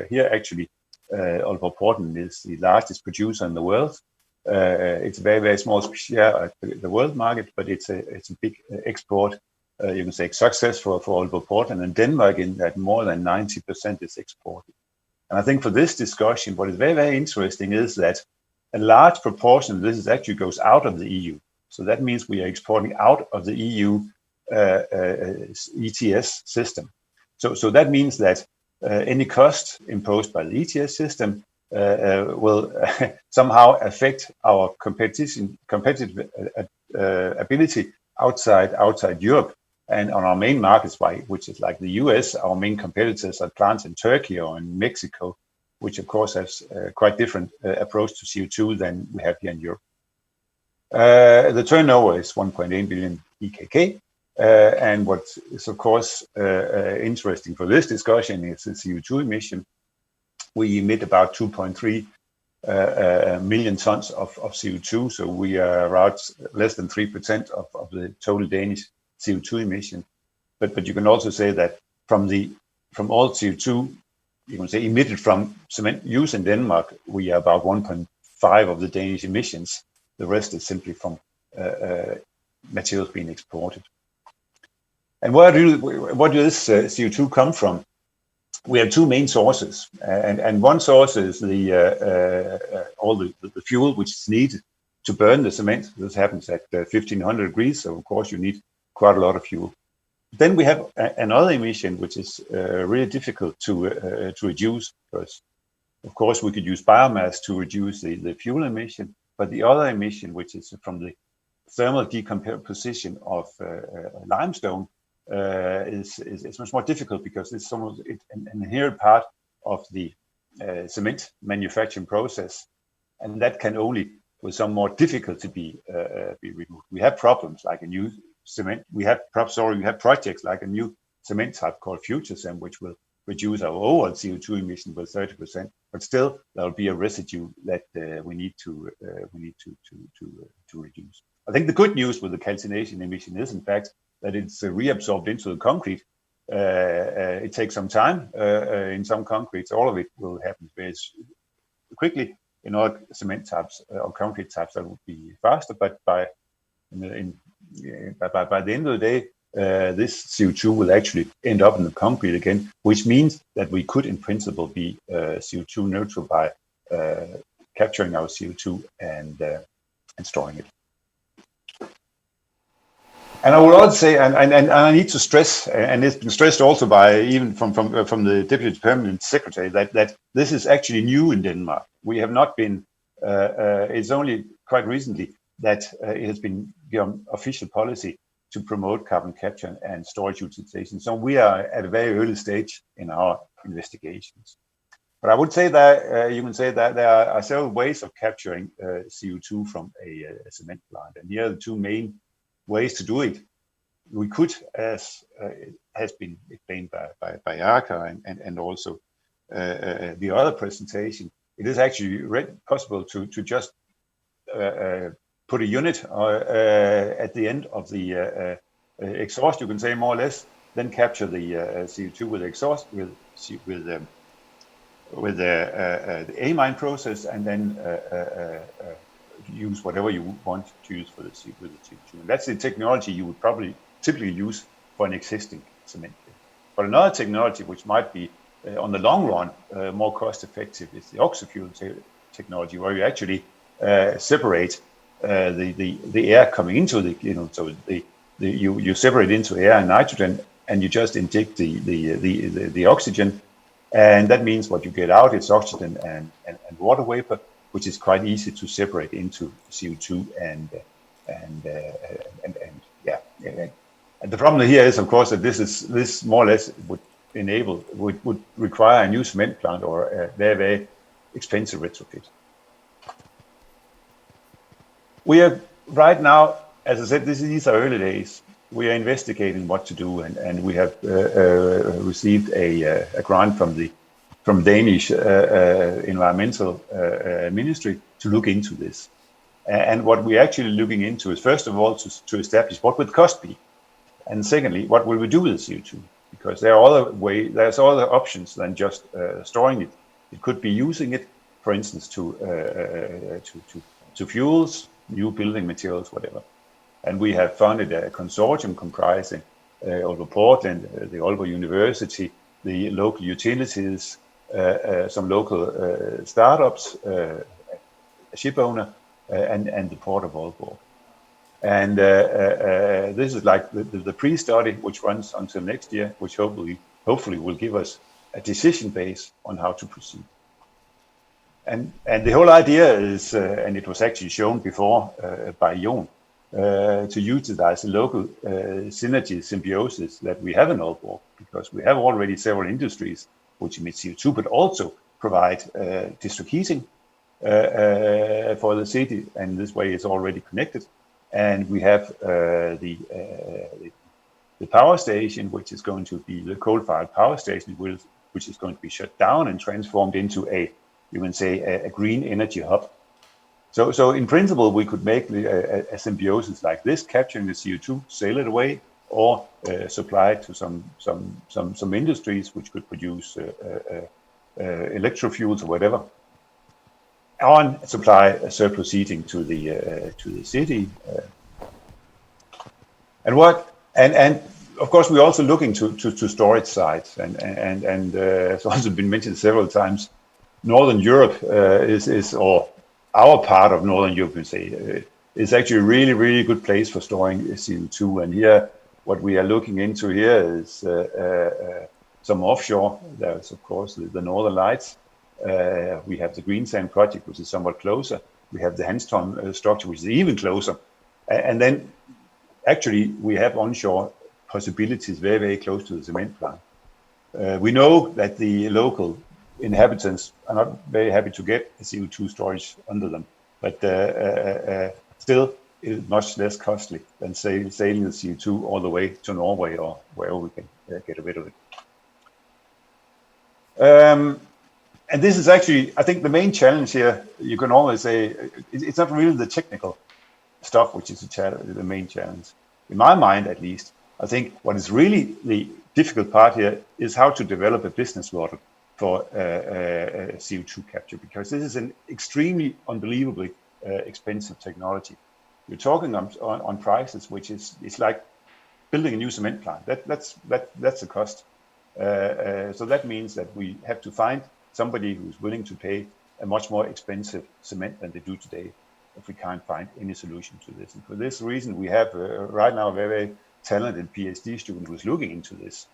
S10: Here, actually, Aalborg Portland is the largest producer in the world. It's a very, very small share of the world market, but it's a big export. You can say success for Aalborg Portland, and Denmark in that more than 90% is exported. And I think for this discussion, what is very, very interesting is that a large proportion of this actually goes out of the EU. So that means we are exporting out of the EU ETS system. So that means that any cost imposed by the ETS system will somehow affect our competitive ability outside Europe. And on our main markets, which is like the US, our main competitors are plants in Turkey or in Mexico, which of course has a quite different approach to CO2 than we have here in Europe. The turnover is 1.8 billion EKK. And what is of course interesting for this discussion is the CO2 emission. We emit about 2.3 million tons of CO2, so we are around less than 3% of the total Danish CO2 emission. But you can also say that from all CO2 you can say, emitted from cement use in Denmark, we are about 1.5 of the Danish emissions. The rest is simply from materials being exported. And what does this CO2 come from? We have two main sources, and one source is all the fuel which is needed to burn the cement. This happens at 1500 degrees, so of course you need quite a lot of fuel. Then we have another emission which is really difficult to reduce, because of course we could use biomass to reduce the fuel emission, but the other emission, which is from the thermal decomposition of limestone, is much more difficult, because it's an inherent part of the cement manufacturing process, and that can only, with some more difficulty, be removed. We have problems like a new cement. We have projects like a new cement type called FutureCem, which will reduce our overall CO2 emission by 30%. But still, there will be a residue that we need to reduce. I think the good news with the calcination emission is, in fact, that it's reabsorbed into the concrete. It takes some time in some concretes. All of it will happen very quickly. In other cement types or concrete types, that would be faster. But by the end of the day, this CO2 will actually end up in the concrete again, which means that we could, in principle, be CO2 neutral by capturing our CO2 and storing it. And I would also say, and I need to stress, and it's been stressed also by even from the Deputy Permanent Secretary, that this is actually new in Denmark. We have not been. It's only quite recently that it has been given official policy to promote carbon capture and storage utilization. So we are at a very early stage in our investigations. But I would say that you can say that there are several ways of capturing CO2 from a cement plant, and here are the two main ways to do it. We could, as has been explained by AKER and also the other presentation, it is actually possible to just put a unit at the end of the exhaust, you can say, more or less, then capture the CO2 with exhaust with the amine process, and then use whatever you want to use for the CO2. And that's the technology you would probably typically use for an existing cement plant. But another technology which might be on the long run more cost effective is the oxy-fuel technology, where you actually separate the air coming into so you separate into air and nitrogen, and you just inject the oxygen, and that means what you get out is oxygen and water vapor, which is quite easy to separate into CO2 and the problem here is, of course, that this more or less would require a new cement plant or a very, very expensive retrofit. We are right now, as I said, these are early days. We are investigating what to do, and we have received a grant from Danish environmental ministry to look into this. And what we're actually looking into is, first of all, to establish what would the cost be, and secondly, what will we do with the CO2? Because there's other options than just storing it. It could be using it, for instance, to fuels, new building materials, whatever. And we have founded a consortium comprising Aalborg Portland, the Aalborg University, the local utilities, some local startups, a ship owner, and the Port of Aalborg. And this is like the pre-study, which runs until next year, which hopefully will give us a decision base on how to proceed. And the whole idea is, and it was actually shown before by Jon, to utilize the local synergy symbiosis that we have in Aalborg, because we have already several industries which emit CO2, but also provide district heating for the city, and this way it's already connected. And we have the power station, which is going to be the coal-fired power station, which is going to be shut down and transformed into a green energy hub. So in principle, we could make a symbiosis like this, capturing the CO2, sail it away, or supply it to some industries which could produce electrofuels or whatever, on supply surplus heating to the city. And of course we're also looking to storage sites, and it's also been mentioned several times. Northern Europe or our part of Northern Europe, we say, is actually a really good place for storing CO2. And here, what we are looking into here is some offshore. There's of course the Northern Lights. We have the Greensand project, which is somewhat closer. We have the Hanstholm structure, which is even closer. And then actually we have onshore possibilities very close to the cement plant. We know that the local inhabitants are not very happy to get CO2 storage under them, but still it is much less costly than sailing the CO2 all the way to Norway or wherever we can get rid of it. And this is actually, I think, the main challenge here. You can always say it's not really the technical stuff which is the main challenge. In my mind, at least, I think what is really the difficult part here is how to develop a business model for CO2 capture, because this is an extremely unbelievably expensive technology. You're talking on prices which is like building a new cement plant. That's the cost. So that means that we have to find somebody who's willing to pay a much more expensive cement than they do today if we can't find any solution to this. And for this reason, we have right now a very talented PhD student who's looking into this,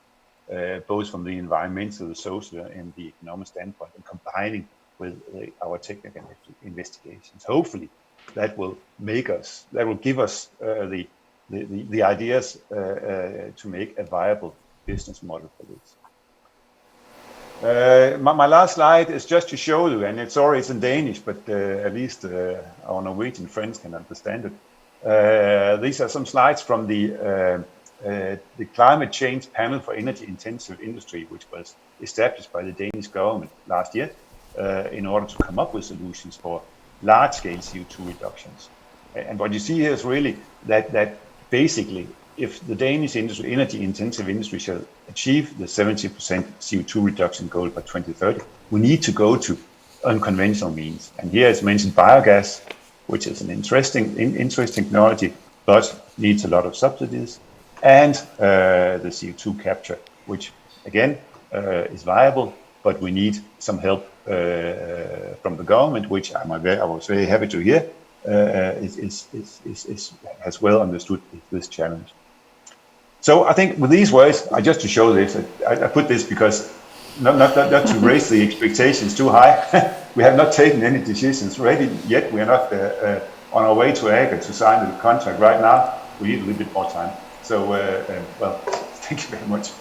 S10: both from the environmental, the social, and the economic standpoint, and combining with our technical investigations. Hopefully, that will give us the ideas to make a viable business model for this. My last slide is just to show you, and it's in Danish, but at least our Norwegian friends can understand it. These are some slides from the Climate Change Panel for Energy Intensive Industry, which was established by the Danish government last year in order to come up with solutions for large-scale CO2 reductions. And what you see here is really that basically, if the Danish energy-intensive industry shall achieve the 70% CO2 reduction goal by 2030, we need to go to unconventional means. And here it's mentioned biogas, which is an interesting technology, but needs a lot of subsidies, and the CO2 capture, which again is viable, but we need some help from the government, which I was very happy to hear has well understood this challenge. So I think with these words, just to show this, I put this because not to raise the expectations too high. We have not taken any decisions ready yet. We are not on our way to AKER to sign the contract right now. We need a little bit more time. So, well, thank you very much.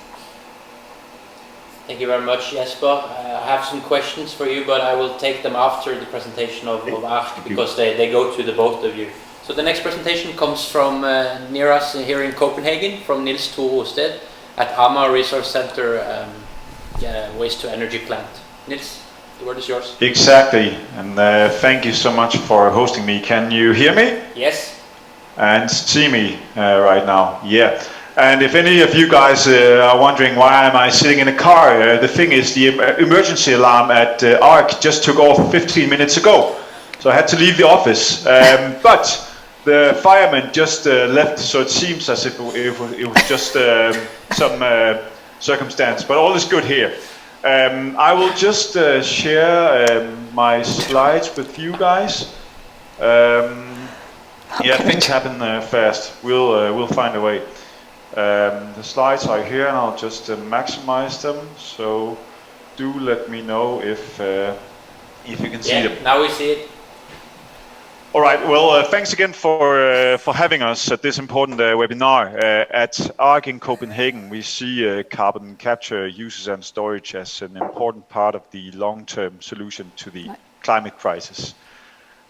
S1: Thank you very much, Jesper. I have some questions for you, but I will take them after the presentation of AKER, because they go to the both of you. So the next presentation comes from near us here in Copenhagen, from Nils Tore Osted at AMA Resource Center Waste to Energy Plant. Nils, the word is yours.
S11: Exactly, and thank you so much for hosting me. Can you hear me?
S1: Yes.
S11: And see me right now? Yeah. And if any of you guys are wondering why am I sitting in a car, the thing is the emergency alarm at ARC just took off 15 minutes ago. So I had to leave the office. But the firemen just left, so it seems as if it was just some circumstance, but all is good here. I will just share my slides with you guys. Yeah, things happen fast. We'll find a way. The slides are here, and I'll just maximize them. So do let me know if you can see them.
S1: Now we see it.
S11: All right. Well, thanks again for having us at this important webinar. At ARC in Copenhagen, we see carbon capture, uses and storage as an important part of the long-term solution to the climate crisis.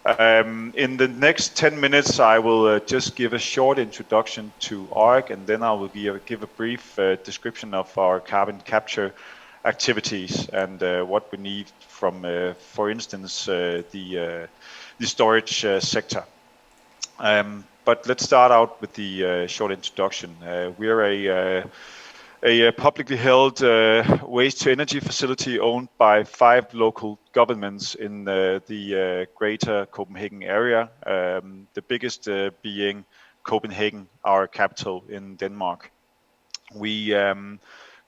S11: In the next 10 minutes, I will just give a short introduction to ARC, and then I will give a brief description of our carbon capture activities and what we need from, for instance, the storage sector. But let's start out with the short introduction. We're a publicly held waste-to-energy facility owned by 5 local governments in the greater Copenhagen area, the biggest being Copenhagen, our capital in Denmark. We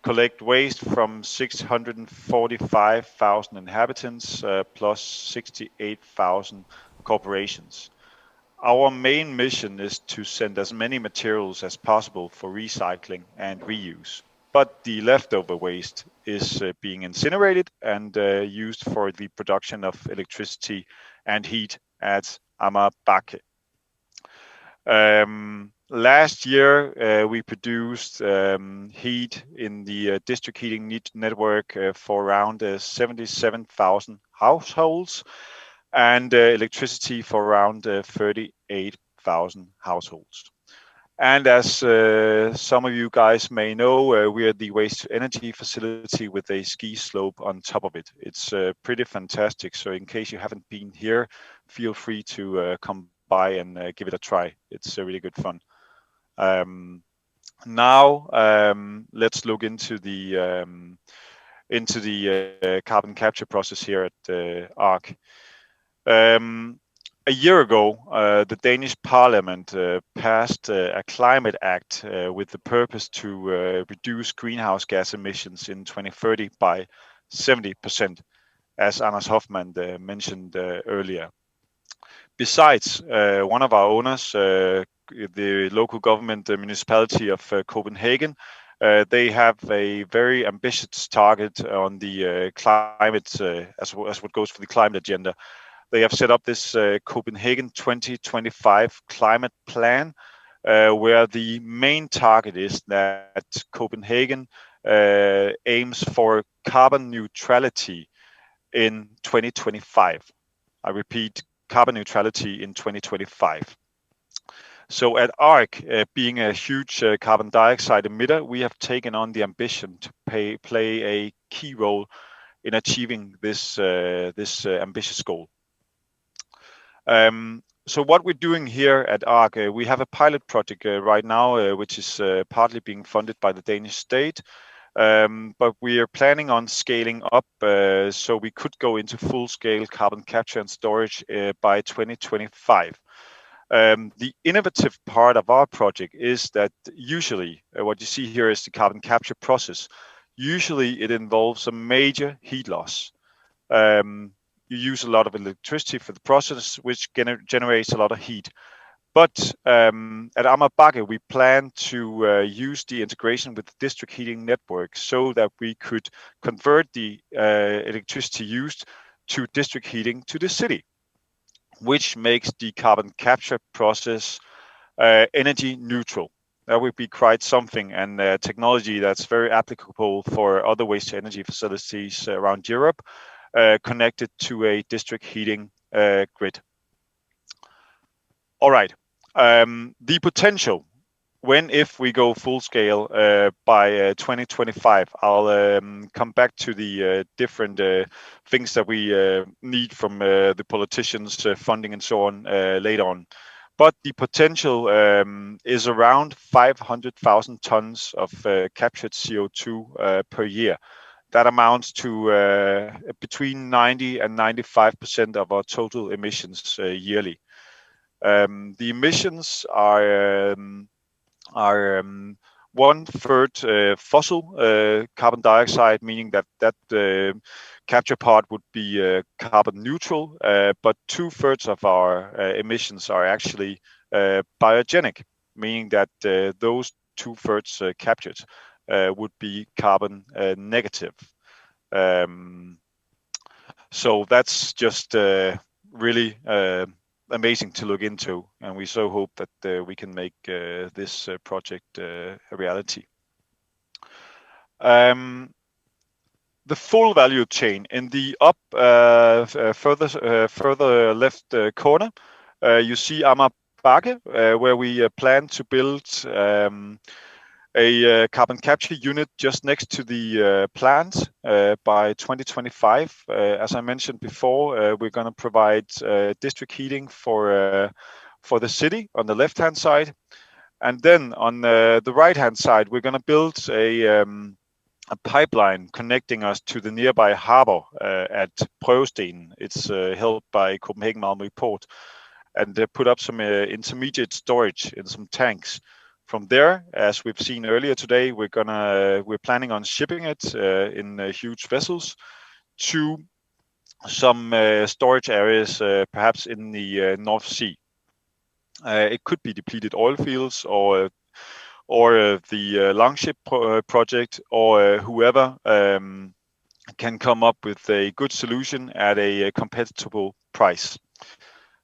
S11: collect waste from 645,000 inhabitants plus 68,000 corporations. Our main mission is to send as many materials as possible for recycling and reuse. But the leftover waste is being incinerated and used for the production of electricity and heat at Amager Bakke. Last year, we produced heat in the district heating network for around 77,000 households and electricity for around 38,000 households. And as some of you guys may know, we are the waste-to-energy facility with a ski slope on top of it. It's pretty fantastic. So in case you haven't been here, feel free to come by and give it a try. It's really good fun. Now let's look into the carbon capture process here at AKER. A year ago, the Danish Parliament passed a climate act with the purpose to reduce greenhouse gas emissions in 2030 by 70%, as Anders Hoffmann mentioned earlier. Besides, one of our owners, the local government, the municipality of Copenhagen, they have a very ambitious target on the climate, as what goes for the climate agenda. They have set up this Copenhagen 2025 climate plan, where the main target is that Copenhagen aims for carbon neutrality in 2025. I repeat, carbon neutrality in 2025. So at AKER, being a huge carbon dioxide emitter, we have taken on the ambition to play a key role in achieving this ambitious goal. So what we're doing here at AKER, we have a pilot project right now, which is partly being funded by the Danish state, but we are planning on scaling up so we could go into full-scale carbon capture and storage by 2025. The innovative part of our project is that usually what you see here is the carbon capture process. Usually it involves a major heat loss. You use a lot of electricity for the process, which generates a lot of heat. But at Amager Bakke, we plan to use the integration with the district heating network so that we could convert the electricity used to district heating to the city, which makes the carbon capture process energy neutral. That would be quite something, and technology that's very applicable for other waste-to-energy facilities around Europe, connected to a district heating grid. All right, the potential, if we go full scale by 2025, I'll come back to the different things that we need from the politicians, funding and so on later on. But the potential is around 500,000 tons of captured CO2 per year. That amounts to between 90 and 95% of our total emissions yearly. The emissions are 1/3 fossil carbon dioxide, meaning that capture part would be carbon neutral, but 2/3 of our emissions are actually biogenic, meaning that those 2/3 captured would be carbon negative. So that's just really amazing to look into, and we so hope that we can make this project a reality. The full value chain in the further left corner, you see Amager Bakke, where we plan to build a carbon capture unit just next to the plant by 2025. As I mentioned before, we're going to provide district heating for the city on the left-hand side. And then on the right-hand side, we're going to build a pipeline connecting us to the nearby harbor at Prøvestenen. It's held by Copenhagen Malmö Port, and they put up some intermediate storage in some tanks. From there, as we've seen earlier today, we're planning on shipping it in huge vessels to some storage areas, perhaps in the North Sea. It could be depleted oil fields, or the Longship project, or whoever can come up with a good solution at a compatible price.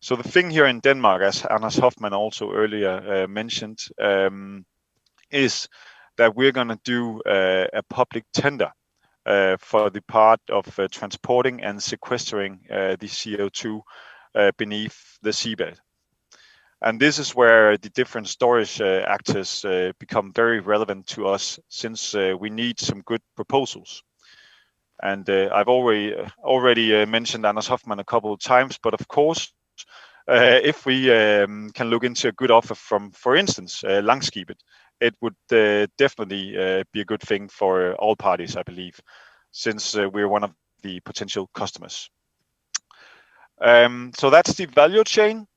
S11: So the thing here in Denmark, as Anders Hoffmann also earlier mentioned, is that we're going to do a public tender for the part of transporting and sequestering the CO2 beneath the seabed. And this is where the different storage actors become very relevant to us, since we need some good proposals. And I've already mentioned Anders Hoffmann a couple of times, but of course, if we can look into a good offer from, for instance, Langskibet, it would definitely be a good thing for all parties, I believe, since we're one of the potential customers. So that's the value chain.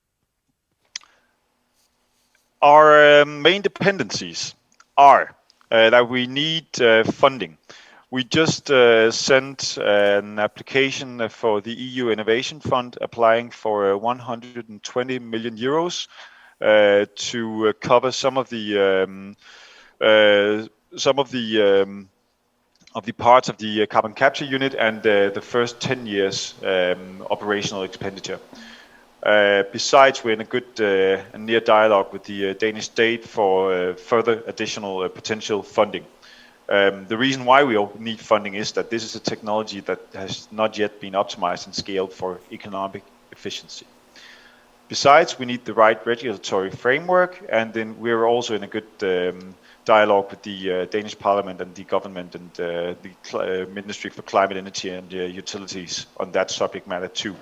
S11: Our main dependencies are that we need funding. We just sent an application for the EU Innovation Fund, applying for 120 million euros to cover some of the parts of the carbon capture unit and the first 10 years operational expenditure. Besides, we're in a good and near dialogue with the Danish state for further additional potential funding. The reason why we need funding is that this is a technology that has not yet been optimized and scaled for economic efficiency. Besides, we need the right regulatory framework, and then we're also in a good dialogue with the Danish Parliament and the government and the Ministry for Climate, Energy and Utilities on that subject matter too.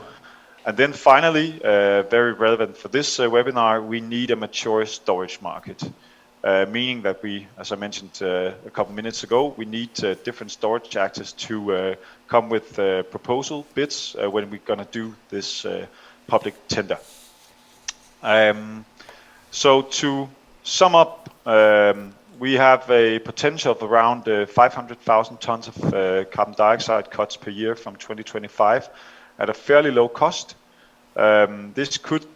S11: And then finally, very relevant for this webinar, we need a mature storage market. Meaning that we, as I mentioned a couple minutes ago, we need different storage actors to come with proposal bids when we're going to do this public tender. So to sum up, we have a potential of around 500,000 tons of carbon dioxide cuts per year from 2025 at a fairly low cost. This could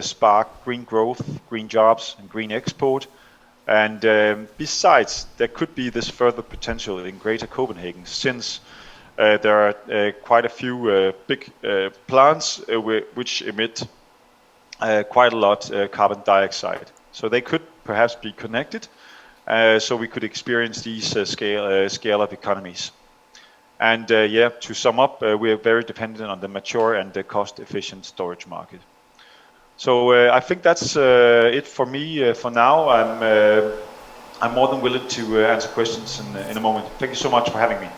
S11: spark green growth, green jobs and green export. And besides, there could be this further potential in Greater Copenhagen, since there are quite a few big plants which emit quite a lot carbon dioxide. So they could perhaps be connected, so we could experience these scale of economies. And to sum up, we are very dependent on the mature and the cost-efficient storage market. So I think that's it for me for now. I'm more than willing to answer questions in a moment. Thank you so much for having me.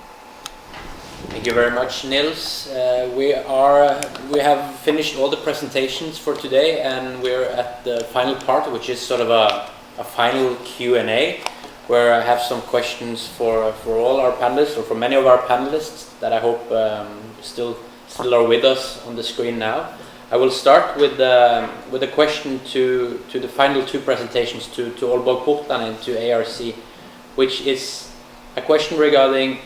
S1: Thank you very much, Nils. We have finished all the presentations for today, and we're at the final part, which is sort of a final Q&A, where I have some questions for all our panelists, or for many of our panelists that I hope still are with us on the screen now. I will start with a question to the final two presentations, to Aalborg Portland and to ARC, which is a question regarding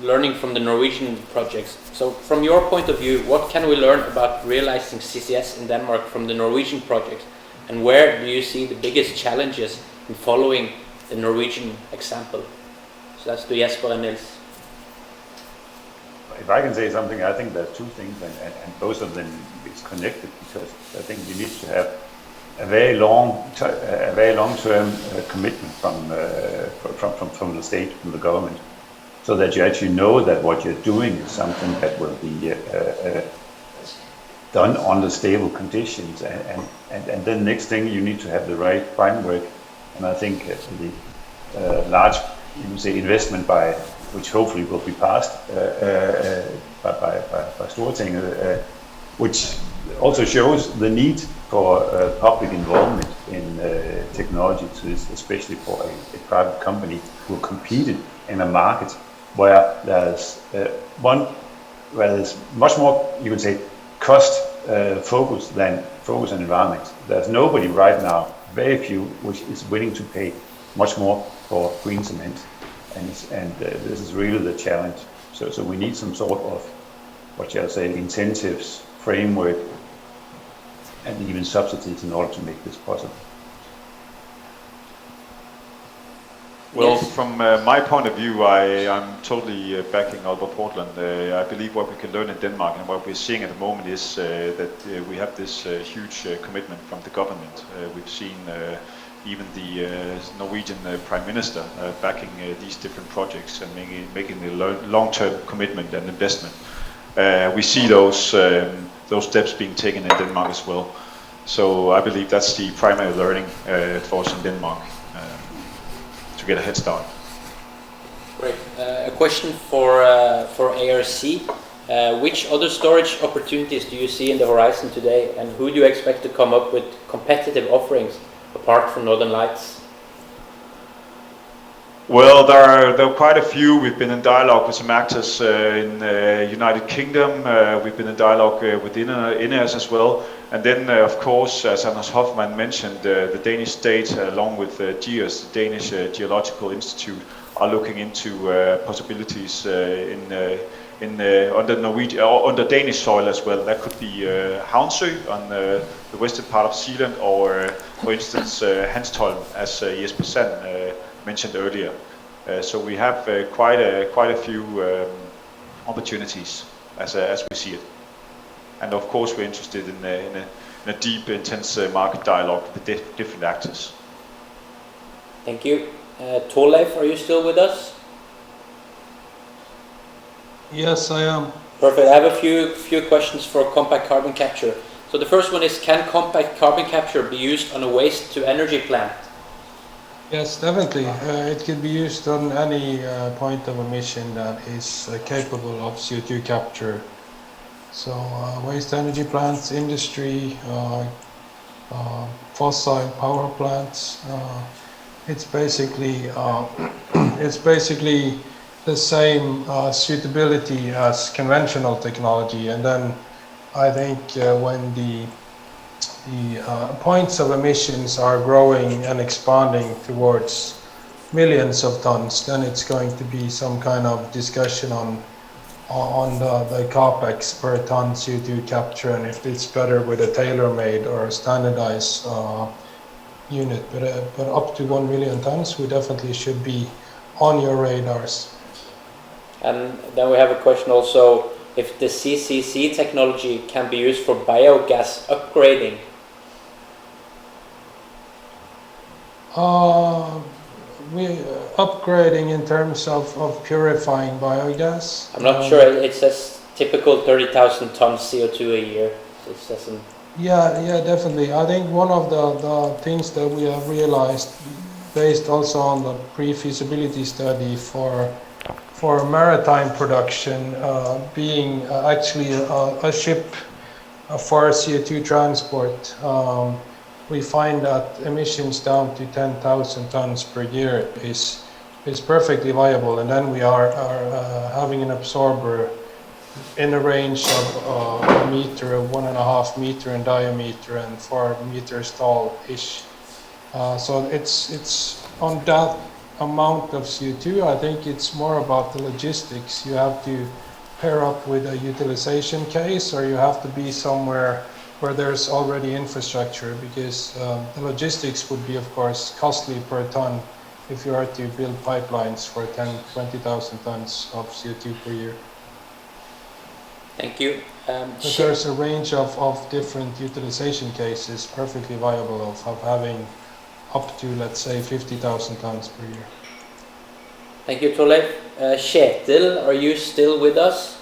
S1: learning from the Norwegian projects. So from your point of view, what can we learn about realizing CCS in Denmark from the Norwegian project, and where do you see the biggest challenges in following the Norwegian example? So that's to Jesper and Nils.
S10: If I can say something, I think there's two things, and both of them is connected, because I think you need to have a very long-term commitment from the state, from the government, so that you actually know that what you're doing is something that will be done under stable conditions, and then next thing, you need to have the right framework. And I think the large, you can say, investment which hopefully will be passed by Stortinget, which also shows the need for public involvement in technology to this, especially for a private company who are competed in a market where there's much more, you can say, cost focus than focus on environment. There's nobody right now, very few, which is willing to pay much more for green cement, and this is really the challenge. So we need some sort of, what shall I say, incentives, framework, and even subsidies in order to make this possible.
S11: Well,
S1: Yes.
S11: from my point of view, I'm totally backing Aalborg Portland. I believe what we can learn in Denmark and what we're seeing at the moment is that we have this huge commitment from the government. We've seen even the Norwegian Prime Minister backing these different projects and making the long-term commitment and investment. We see those steps being taken in Denmark as well. So I believe that's the primary learning for us in Denmark. To get a head start.
S1: Great. A question for ARC. Which other storage opportunities do you see in the horizon today, and who do you expect to come up with competitive offerings apart from Northern Lights?
S11: Well, there are quite a few. We've been in dialogue with some actors in the United Kingdom. We've been in dialogue with INEOS as well. And then, of course, as Anders Hoffmann mentioned, the Danish state, along with GEOS, the Danish Geological Institute, are looking into possibilities under Danish soil as well. That could be Havnsø on the western part of Zealand, or for instance, Hanstholm, as Jesper Sand mentioned earlier. So we have quite a few opportunities as we see it. And of course, we're interested in a deep, intense market dialogue with the different actors.
S1: Thank you. Torleif, are you still with us?
S7: Yes, I am.
S1: Perfect. I have a few questions for compact carbon capture. So the first one is, can compact carbon capture be used on a waste to energy plant?
S7: Yes, definitely. It can be used on any point of emission that is capable of CO2 capture. So waste energy plants, industry, fossil power plants. It's basically the same suitability as conventional technology. And then I think when the points of emissions are growing and expanding towards millions of tons, then it's going to be some kind of discussion on the capex per ton CO2 capture, and if it's better with a tailor-made or a standardized unit. But up to 1 million tons, we definitely should be on your radars.
S1: And then we have a question also, if the CCC technology can be used for biogas upgrading.
S7: Upgrading in terms of purifying biogas.
S1: I'm not sure. It says typical 30,000 tons CO2 a year. It doesn't.
S7: Yeah, definitely. I think one of the things that we have realized, based also on the pre-feasibility study for maritime production, being actually a ship for CO2 transport, we find that emissions down to 10,000 tons per year is perfectly viable, and then we are having an absorber in a range of a meter, 1.5 meter in diameter, and 4 meters tall-ish. So it's on that amount of CO2. I think it's more about the logistics. You have to pair up with a utilization case, or you have to be somewhere where there's already infrastructure, because the logistics would be, of course, costly per ton if you are to build pipelines for 20,000 tons of CO2 per year.
S1: Thank you.
S7: But there's a range of different utilization cases perfectly viable of having up to, let's say, 50,000 tons per year.
S1: Thank you, Torleif. Kjetil, are you still with us?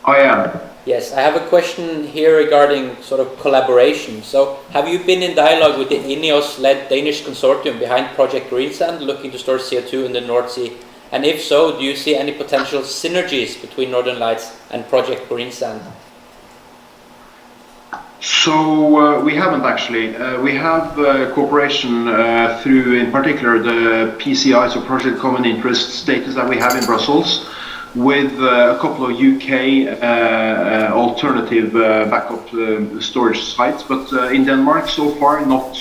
S5: I am.
S1: Yes, I have a question here regarding sort of collaboration. So, have you been in dialogue with the INEOS-led Danish consortium behind Project Greensand, looking to store CO2 in the North Sea? And if so, do you see any potential synergies between Northern Lights and Project Greensand?
S5: So we haven't actually. We have cooperation through, in particular, the PCI, so Project Common Interest status that we have in Brussels, with a couple of UK alternative backup storage sites. But in Denmark, so far, not.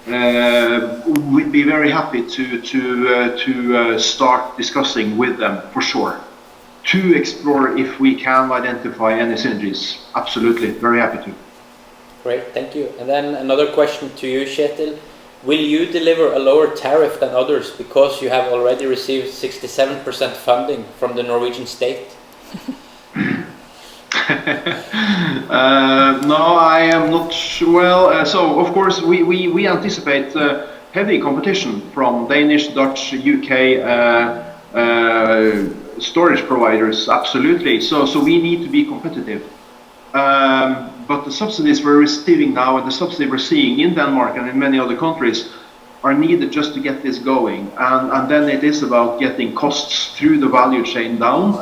S5: We'd be very happy to start discussing with them for sure, to explore if we can identify any synergies. Absolutely, very happy to.
S1: Great, thank you. And then another question to you, Kjetil. Will you deliver a lower tariff than others because you have already received 67% funding from the Norwegian state?
S5: No, I am not. Well, so of course we anticipate heavy competition from Danish, Dutch, UK storage providers. Absolutely. So we need to be competitive. But the subsidies we're receiving now and the subsidy we're seeing in Denmark and in many other countries are needed just to get this going. And then it is about getting costs through the value chain down,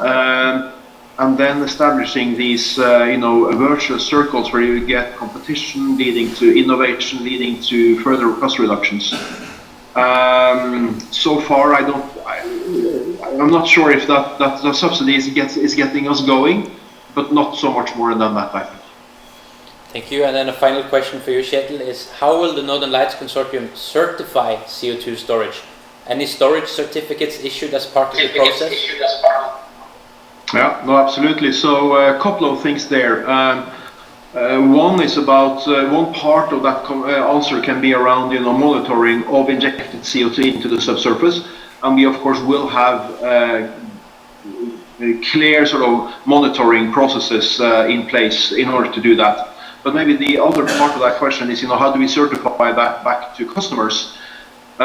S5: and then establishing these, virtuous circles where you get competition leading to innovation, leading to further cost reductions. So far, I'm not sure if that the subsidy is getting us going, but not so much more than that, I think.
S1: Thank you. And then a final question for you, Kjetil, is how will the Northern Lights Consortium certify CO2 storage? Any storage certificates issued as part of the process?
S5: Yeah, no, absolutely. So a couple of things there. One is about one part of that answer can be around monitoring of injected CO2 into the subsurface, and we of course will have clear sort of monitoring processes in place in order to do that. But maybe the other part of that question is, how do we certify that back to customers?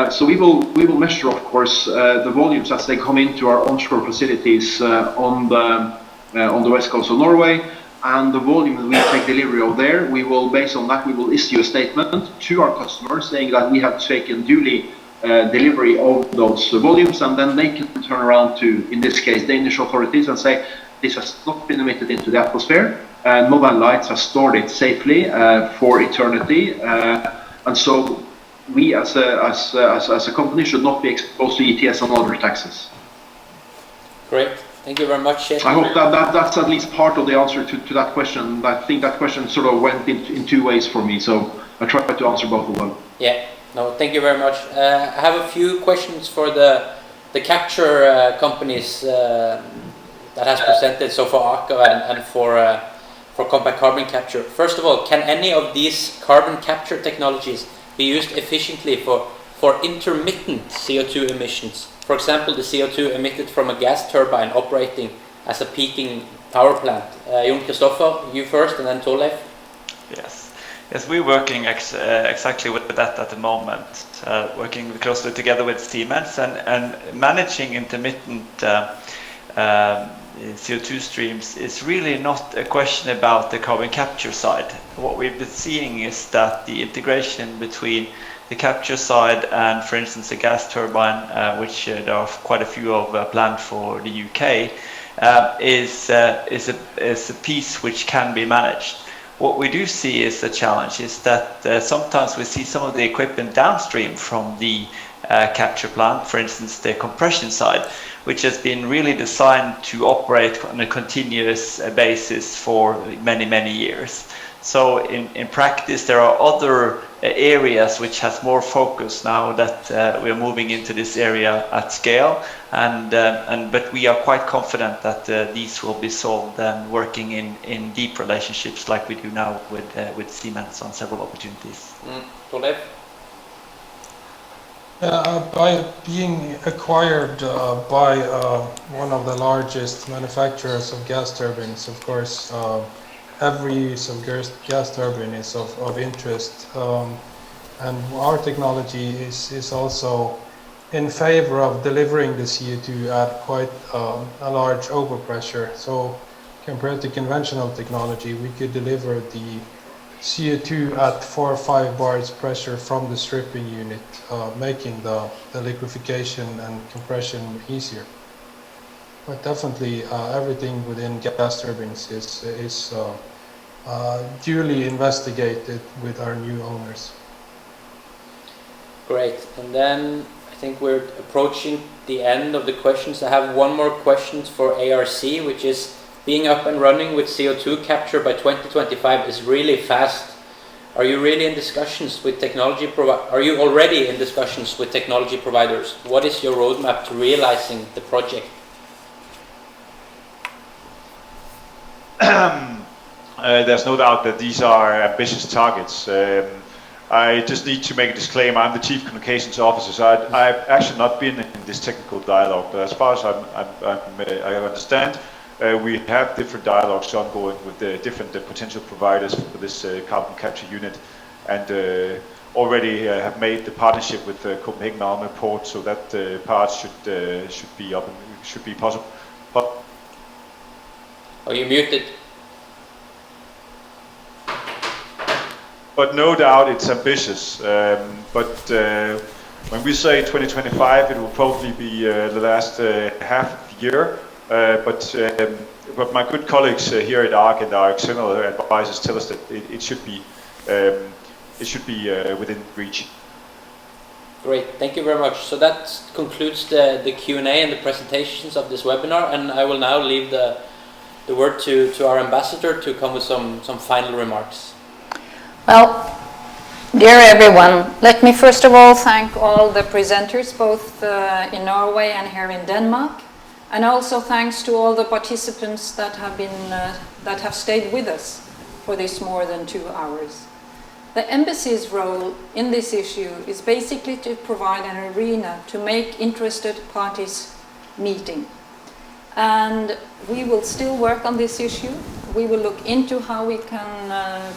S5: So we will measure, of course, the volumes as they come into our onshore facilities on the west coast of Norway, and the volume that we take delivery of there. We will, based on that, we will issue a statement to our customers saying that we have taken duly delivery of those volumes, and then they can turn around to, in this case, Danish authorities and say this has not been emitted into the atmosphere, and Northern Lights has stored it safely for eternity, and so we as a company should not be exposed to ETS and other taxes.
S1: Great, thank you very much, Kjetil.
S5: I hope that's at least part of the answer to that question. I think that question sort of went in two ways for me, so I tried to answer both of them.
S1: Yeah, no, thank you very much. I have a few questions for the capture companies that has presented, so for AKER and for compact carbon capture. First of all, can any of these carbon capture technologies be used efficiently for intermittent CO2 emissions? For example, the CO2 emitted from a gas turbine operating as a peaking power plant. Jon Kristoffer, you first, and then Torleif.
S6: Yes, we're working exactly with that at the moment, working closely together with Siemens and managing intermittent CO2 streams is really not a question about the carbon capture side. What we've been seeing is that the integration between the capture side and, for instance, a gas turbine, which there are quite a few of planned for the UK, is a piece which can be managed. What we do see is the challenge is that sometimes we see some of the equipment downstream from the capture plant, for instance, the compression side, which has been really designed to operate on a continuous basis for many, many years. So in practice, there are other areas which has more focus now that we are moving into this area at scale, but we are quite confident that these will be solved and working in deep relationships like we do now with Siemens on several opportunities.
S1: Torleif?
S7: By being acquired by one of the largest manufacturers of gas turbines, of course, every use of gas turbine is of interest, and our technology is also in favor of delivering the CO2 at quite a large overpressure. So compared to conventional technology, we could deliver the CO2 at 4 or 5 bars pressure from the stripping unit, making the liquefaction and compression easier. But definitely everything within gas turbines is duly investigated with our new owners.
S1: Great. And then I think we're approaching the end of the questions. I have one more question for ARC, which is being up and running with CO2 capture by 2025 is really fast. Are you really in discussions with technology Are you already in discussions with technology providers? What is your roadmap to realizing the project?
S11: There's no doubt that these are ambitious targets. I just need to make a disclaimer. I'm the Chief Communications Officer, so I've actually not been in this technical dialogue. But as far as I understand, we have different dialogues ongoing with the different potential providers for this carbon capture unit, and already have made the partnership with Copenhagen Malmö Port, so that part should be up and should be possible.
S1: Are you muted?
S11: But no doubt it's ambitious. But when we say 2025, it will probably be the last half of the year. But my good colleagues here at ARC and our external advisors tell us that it should be within reach.
S1: Great, thank you very much. So that concludes the Q&A and the presentations of this webinar, and I will now leave the word to our ambassador to come with some final remarks.
S2: Well, dear everyone, let me first of all thank all the presenters, both in Norway and here in Denmark, and also thanks to all the participants that have stayed with us for this more than 2 hours. The embassy's role in this issue is basically to provide an arena to make interested parties meeting. And we will still work on this issue. We will look into how we can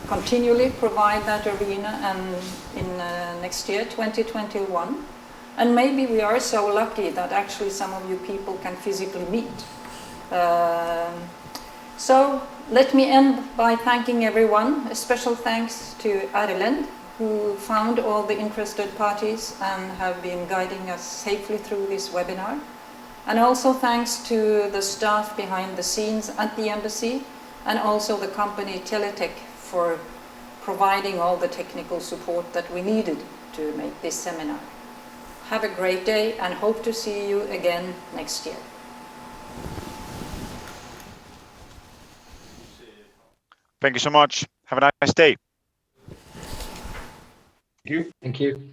S2: continually provide that arena in next year, 2021. And maybe we are so lucky that actually some of you people can physically meet. So let me end by thanking everyone. A special thanks to Erlend, who found all the interested parties and have been guiding us safely through this webinar. And also thanks to the staff behind the scenes at the embassy, and also the company Teletech for providing all the technical support that we needed to make this seminar. Have a great day and hope to see you again next year.
S11: Thank you so much. Have a nice day.
S10: Thank you.
S9: Thank you.